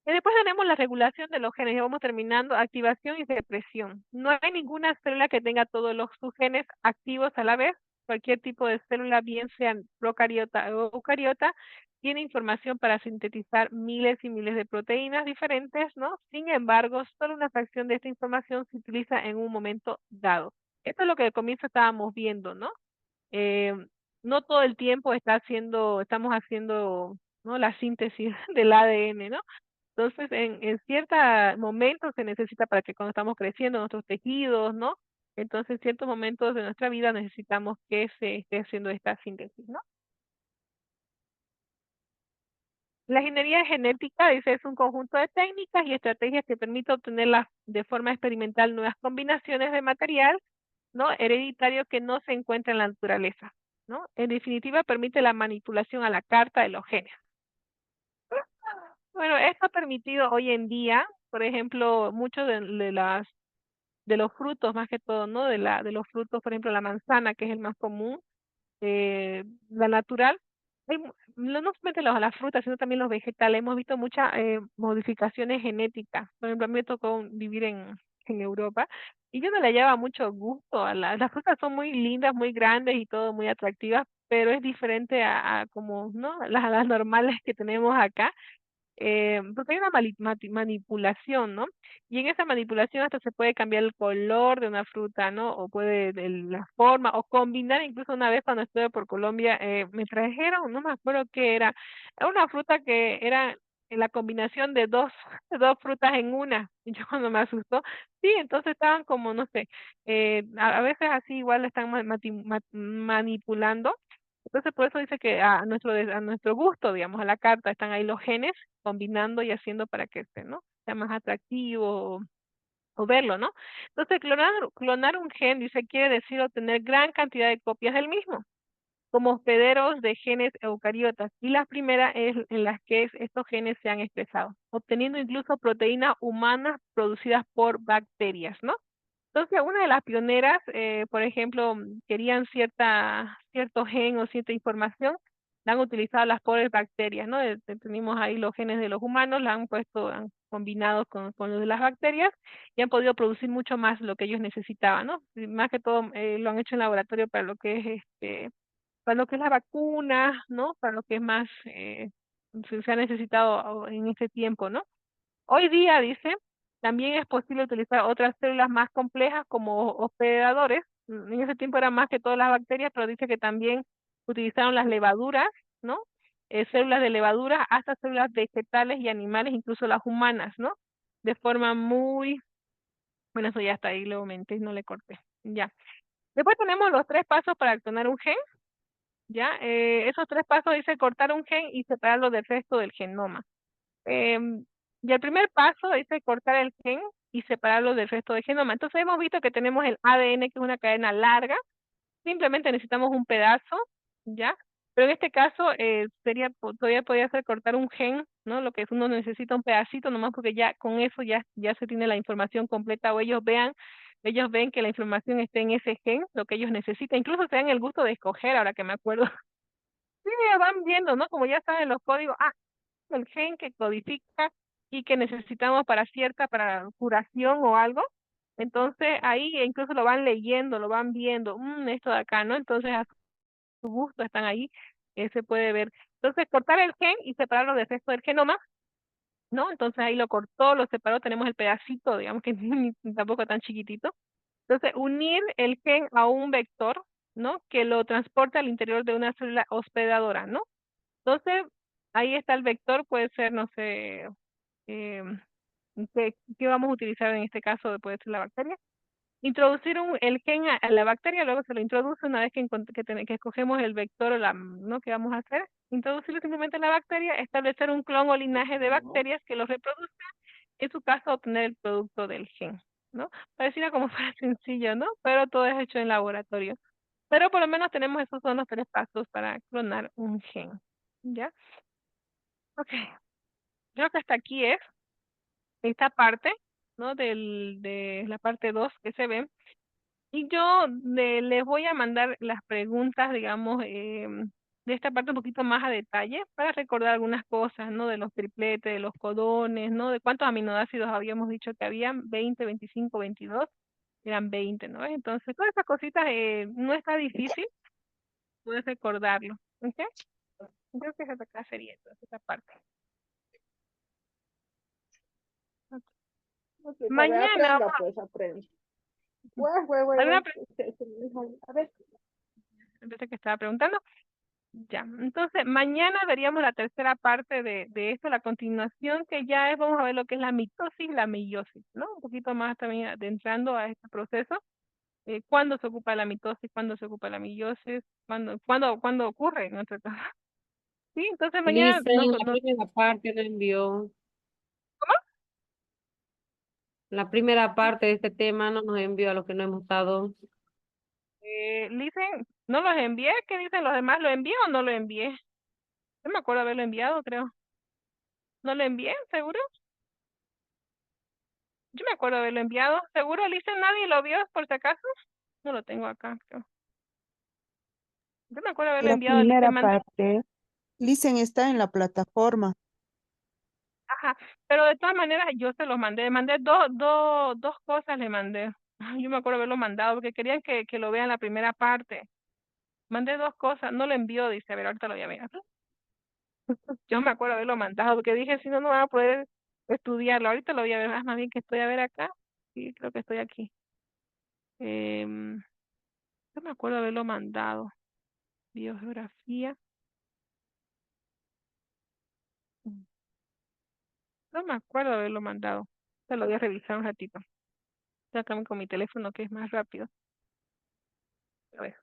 Y después tenemos la regulación de los genes, ya vamos terminando, activación y represión. No hay ninguna célula que tenga todos sus genes activos a la vez. Cualquier tipo de célula, bien sean procariota o eucariota, tiene información para sintetizar miles y miles de proteínas diferentes, ¿no? Sin embargo, solo una fracción de esta información se utiliza en un momento dado. Esto es lo que al comienzo estábamos viendo, ¿no? Eh, no todo el tiempo estamos haciendo, ¿no? La síntesis del ADN, ¿no? Entonces, en ciertos momentos se necesita para que cuando estamos creciendo nuestros tejidos, ¿no? Entonces, en ciertos momentos de nuestra vida necesitamos que se esté haciendo esta síntesis, ¿no? La ingeniería genética, dice, es un conjunto de técnicas y estrategias que permite obtener de forma experimental nuevas combinaciones de material, ¿no? Hereditario que no se encuentra en la naturaleza, ¿no? En definitiva, permite la manipulación a la carta de los genes. Bueno, esto ha permitido hoy en día, por ejemplo, muchos de los frutos más que todo, ¿no? De los frutos, por ejemplo, la manzana, que es el más común, la natural. No solamente las frutas, sino también los vegetales. Hemos visto muchas modificaciones genéticas. Por ejemplo, a mí me tocó vivir en Europa y yo no le hallaba mucho gusto a las frutas son muy lindas, muy grandes y todo muy atractivas, pero es diferente a como, ¿no? Las normales que tenemos acá porque hay una manipulación, ¿no? Y en esa manipulación hasta se puede cambiar el color de una fruta, ¿no? O puede la forma, o combinar, incluso una vez cuando estuve por Colombia, me trajeron, no me acuerdo qué era una fruta que era en la combinación de dos, dos frutas en una, y yo cuando me asustó, sí, entonces estaban como, no sé, a veces así igual están manipulando, entonces, por eso dice que a nuestro gusto, digamos, a la carta están ahí los genes combinando y haciendo para que ¿no? sea más atractivo o verlo, ¿no? Entonces, clonar un gen, dice, quiere decir obtener gran cantidad de copias del mismo, como hospederos de genes eucariotas, y la primera es en las que estos genes se han expresado, obteniendo incluso proteínas humanas producidas por bacterias, ¿no? Entonces, una de las pioneras, por ejemplo, querían cierto gen o cierta información, la han utilizado las pobres bacterias, ¿no? Tenemos ahí los genes de los humanos, la han puesto, han combinado con los de las bacterias y han podido producir mucho más lo que ellos necesitaban, ¿no? Y más que todo lo han hecho en laboratorio para lo que es para lo que es la vacuna, ¿no? Para lo que es más se ha necesitado en este tiempo, ¿no? Hoy día, dice, también es posible utilizar otras células más complejas como hospedadores. En ese tiempo eran más que todas las bacterias, pero dice que también utilizaron las levaduras, ¿no? Células de levaduras hasta células vegetales y animales, incluso las humanas, ¿no? De forma muy... Bueno, eso ya está ahí, lo aumenté y no le corté. Ya. Después tenemos los 3 pasos para clonar un gen, ¿ya? Esos 3 pasos dice cortar un gen y separarlo del resto del genoma. Y el primer paso es cortar el gen y separarlo del resto del genoma. Entonces hemos visto que tenemos el ADN, que es una cadena larga, simplemente necesitamos un pedazo, ¿ya? Pero en este caso todavía podría ser cortar un gen, ¿no? Lo que es uno necesita un pedacito nomás porque ya con eso ya se tiene la información completa o ellos ven que la información está en ese gen, lo que ellos necesitan, incluso se dan el gusto de escoger, ahora que me acuerdo. Sí, van viendo, ¿no? Como ya saben los códigos, el gen que codifica y que necesitamos para curación o algo. Entonces ahí incluso lo van leyendo, lo van viendo, esto de acá, ¿no? Entonces a su gusto están ahí, se puede ver. Entonces cortar el gen y separarlo del resto del genoma, ¿no? Entonces ahí lo cortó, lo separó, tenemos el pedacito, digamos que tampoco tan chiquitito. Entonces unir el gen a un vector, ¿no? Que lo transporta al interior de una célula hospedadora, ¿no? Entonces, ahí está el vector, puede ser, no sé, eh, ¿qué vamos a utilizar en este caso? Puede ser la bacteria. Introducir el gen a la bacteria, luego se lo introduce una vez que escogemos el vector o ¿no? que vamos a hacer. Introducirlo simplemente en la bacteria, establecer un clon o linaje de bacterias que lo reproduzca, en su caso obtener el producto del gen, ¿no? Pareciera como fuera sencillo, ¿no? Pero todo es hecho en laboratorio. Pero por lo menos tenemos esos son los 3 pasos para clonar un gen, ¿ya? Ok. Creo que hasta aquí es esta parte, ¿no? De la parte 2 que se ve. Y yo les voy a mandar las preguntas, digamos, de esta parte un poquito más a detalle para recordar algunas cosas, ¿no? De los tripletes, de los codones, ¿no? De cuántos aminoácidos habíamos dicho que habían, 20, 25, 22, eran 20, ¿no? Entonces, todas esas cositas no está difícil, puedes recordarlo, ¿ok? Creo que esa acá sería entonces, esa parte. Ok. Ok, a ver, Mañana aprenda, vamos pues, aprenda. ¿alguna A ver. pregunta que estaba preguntando? Ya, entonces mañana veríamos la tercera parte de esto, la continuación que ya es, vamos a ver lo que es la mitosis y la meiosis, ¿no? Un poquito más también adentrando a este proceso, cuándo se ocupa la mitosis, cuándo se ocupa la meiosis, cuándo ocurre en nuestro caso. Sí, entonces mañana Listen, la primera parte lo envió. ¿cómo? La primera parte de este tema no nos envió a los que no hemos estado. Dicen, no los envié, ¿qué dicen los demás? ¿Lo envié o no lo envié? No me acuerdo haberlo enviado, creo. ¿No lo envié? ¿Seguro? Yo me acuerdo haberlo enviado. ¿Seguro, dicen nadie lo vio por si acaso? No lo tengo acá, creo. Yo me acuerdo haberlo La enviado, Lice, primera parte, Listen está en la plataforma. ajá, pero de todas maneras yo se los mandé dos cosas le mandé. Ay, yo me acuerdo haberlo mandado porque querían que lo vean la primera parte. Mandé dos cosas, no lo envió, dice, a ver, ahorita lo voy a ver. Yo me acuerdo haberlo mandado porque dije, si no, no van a poder estudiarlo. Ahorita lo voy a ver, más bien que estoy a ver acá. Sí, creo que estoy aquí. Em, yo me acuerdo haberlo mandado. Biogeografía. No me acuerdo haberlo mandado. Se lo voy a revisar un ratito. Ya también con mi teléfono que es más rápido. A ver.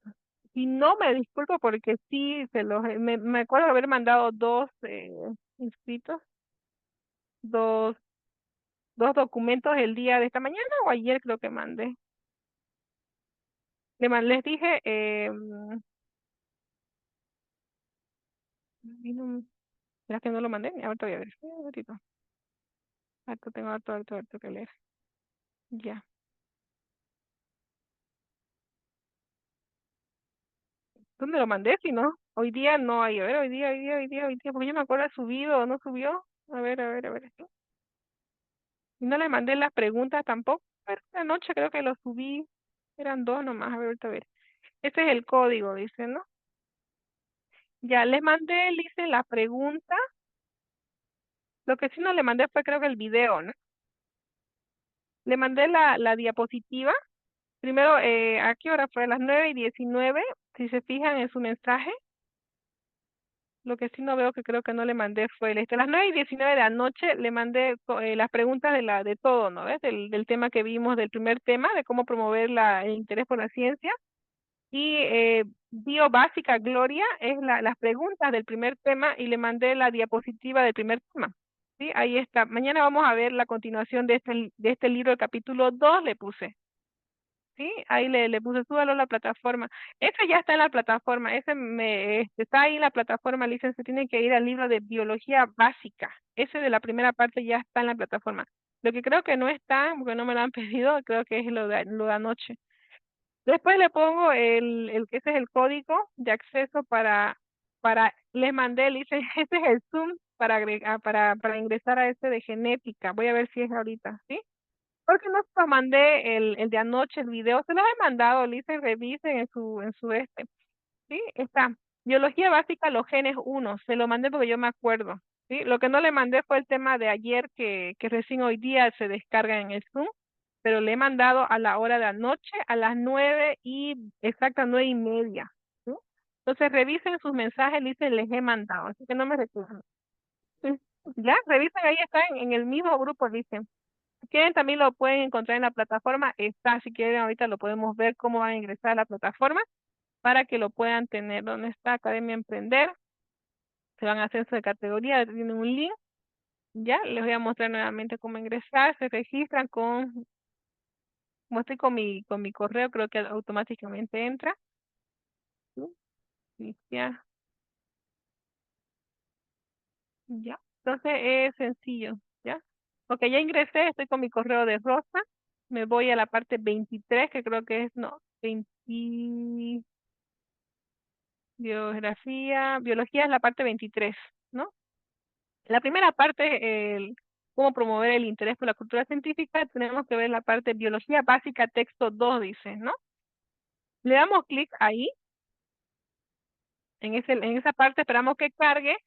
Y no me disculpo porque sí, me acuerdo haber mandado dos inscritos, dos, dos documentos el día de esta mañana o ayer creo que mandé. Les dije, ¿será que no lo mandé? Ahorita voy a ver. Un ratito. Harto tengo harto que leer. Ya. ¿Dónde lo mandé? Si no, hoy día no hay. A ver, hoy día, porque yo me acuerdo subido o no subió. A ver. Y no le mandé las preguntas tampoco. Pero anoche creo que lo subí. Eran dos nomás. A ver, ahorita a ver. Este es el código, dice, ¿no? Ya, les mandé, dice, la pregunta. Lo que sí no le mandé fue creo que el video, ¿no? Le mandé la diapositiva. Primero, ¿a qué hora fue? A las 9:19. Si se fijan en su mensaje. Lo que sí no veo que creo que no le mandé fue a las 9:19 de anoche le mandé las preguntas de todo, ¿no ves? Del tema que vimos, del primer tema, de cómo promover el interés por la ciencia. Y biobásica Gloria es las preguntas del primer tema y le mandé la diapositiva del primer tema. ¿Sí? Ahí está. Mañana vamos a ver la continuación de este libro, el capítulo 2 le puse. Sí, ahí le puse súbalo a la plataforma. Ese ya está en la plataforma, está ahí en la plataforma, Licen, se tiene que ir al libro de biología básica. Ese de la primera parte ya está en la plataforma. Lo que creo que no está, porque no me lo han pedido, creo que es lo de anoche. Después le pongo ese es el código de acceso les mandé, Licen, ese es el Zoom para ingresar a ese de genética. Voy a ver si es ahorita, ¿sí? Porque no se los mandé el de anoche, el video, se los he mandado, Lisa, revisen ¿sí? Está. Biología básica, los genes 1, se lo mandé porque yo me acuerdo, ¿sí? Lo que no le mandé fue el tema de ayer que recién hoy día se descarga en el Zoom, pero le he mandado a la hora de anoche, a las 9:30. ¿Sí? Entonces revisen sus mensajes, Lisa, les he mandado, así que no me recuerden. ¿Sí? Ya, revisen, ahí está en el mismo grupo, dicen. Si quieren, también lo pueden encontrar en la plataforma. Está, si quieren, ahorita lo podemos ver cómo van a ingresar a la plataforma para que lo puedan tener. ¿Dónde está Academia Emprender? Se van a hacer su categoría, tienen un link. Ya, les voy a mostrar nuevamente cómo ingresar. Se registran como estoy con mi correo, creo que automáticamente entra. ¿Sí? Iniciar. Ya. Entonces es sencillo, ¿ya? Ok, ya ingresé, estoy con mi correo de Rosa. Me voy a la parte 23, que creo que es, no, 20, biología es la parte 23, ¿no? La primera parte, cómo promover el interés por la cultura científica, tenemos que ver la parte biología básica, texto 2, dice, ¿no? Le damos clic ahí, en esa parte esperamos que cargue,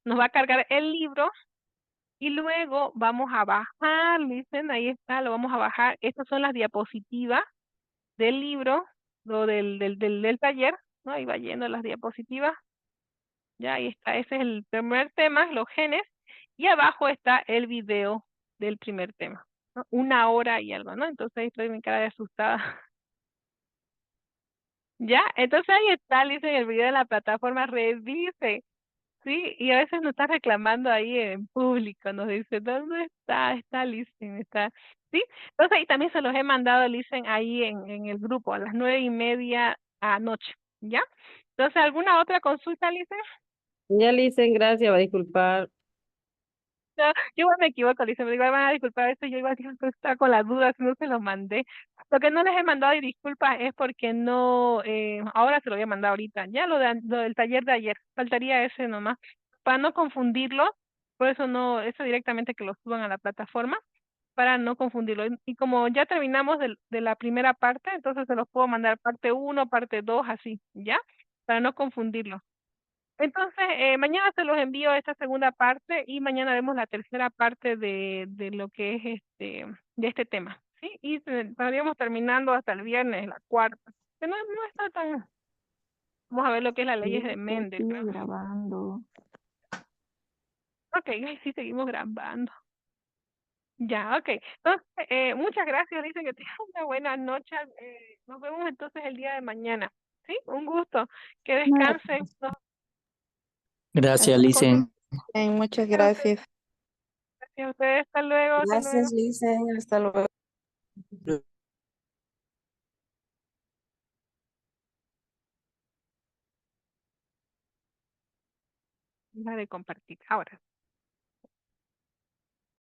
nos va a cargar el libro, y luego vamos a bajar, dicen, ahí está, lo vamos a bajar. Estas son las diapositivas del libro, o del taller, ¿no? Ahí va yendo las diapositivas. Ya, ahí está, ese es el primer tema, los genes, y abajo está el video del primer tema, ¿no? 1 hora y algo, ¿no? Entonces ahí estoy mi cara de asustada. Ya, entonces ahí está, dice el video de la plataforma, revise. Sí, y a veces nos está reclamando ahí en público, nos dice, ¿dónde está? Está Listen, está. Sí, entonces ahí también se los he mandado, Listen, ahí en el grupo, a las 9:30 anoche, ¿ya? Entonces, ¿alguna otra consulta, Listen? Ya le dicen gracias, va a disculpar. No, yo igual me equivoco, Listen, me digo, "Ay, van a disculpar esto", yo igual digo, "Pues, está con las dudas, no se los mandé". Lo que no les he mandado y disculpas es porque no, ahora se lo voy a mandar ahorita, ya lo del taller de ayer, faltaría ese nomás, para no confundirlo, por eso no, eso directamente que lo suban a la plataforma, para no confundirlo. Y como ya terminamos de la primera parte, entonces se los puedo mandar parte 1, parte 2, así, ¿ya? Para no confundirlo. Entonces, mañana se los envío esta segunda parte y mañana vemos la tercera parte de lo que es de este tema, ¿sí? Y estaríamos terminando hasta el viernes, la cuarta. Que no está tan... Vamos a ver lo que es las leyes de Mendel, Sigue creo. grabando. Ok, ay, sí, seguimos grabando. Ya, ok. Entonces, muchas gracias, dice que tengan una buena noche. Nos vemos entonces el día de mañana, ¿sí? Un gusto. Que descansen. Gracias, Hasta luego. Licen. Muchas gracias. Gracias a ustedes. Hasta luego. Hasta luego. Gracias, Licen. Hasta luego. Deja de compartir ahora.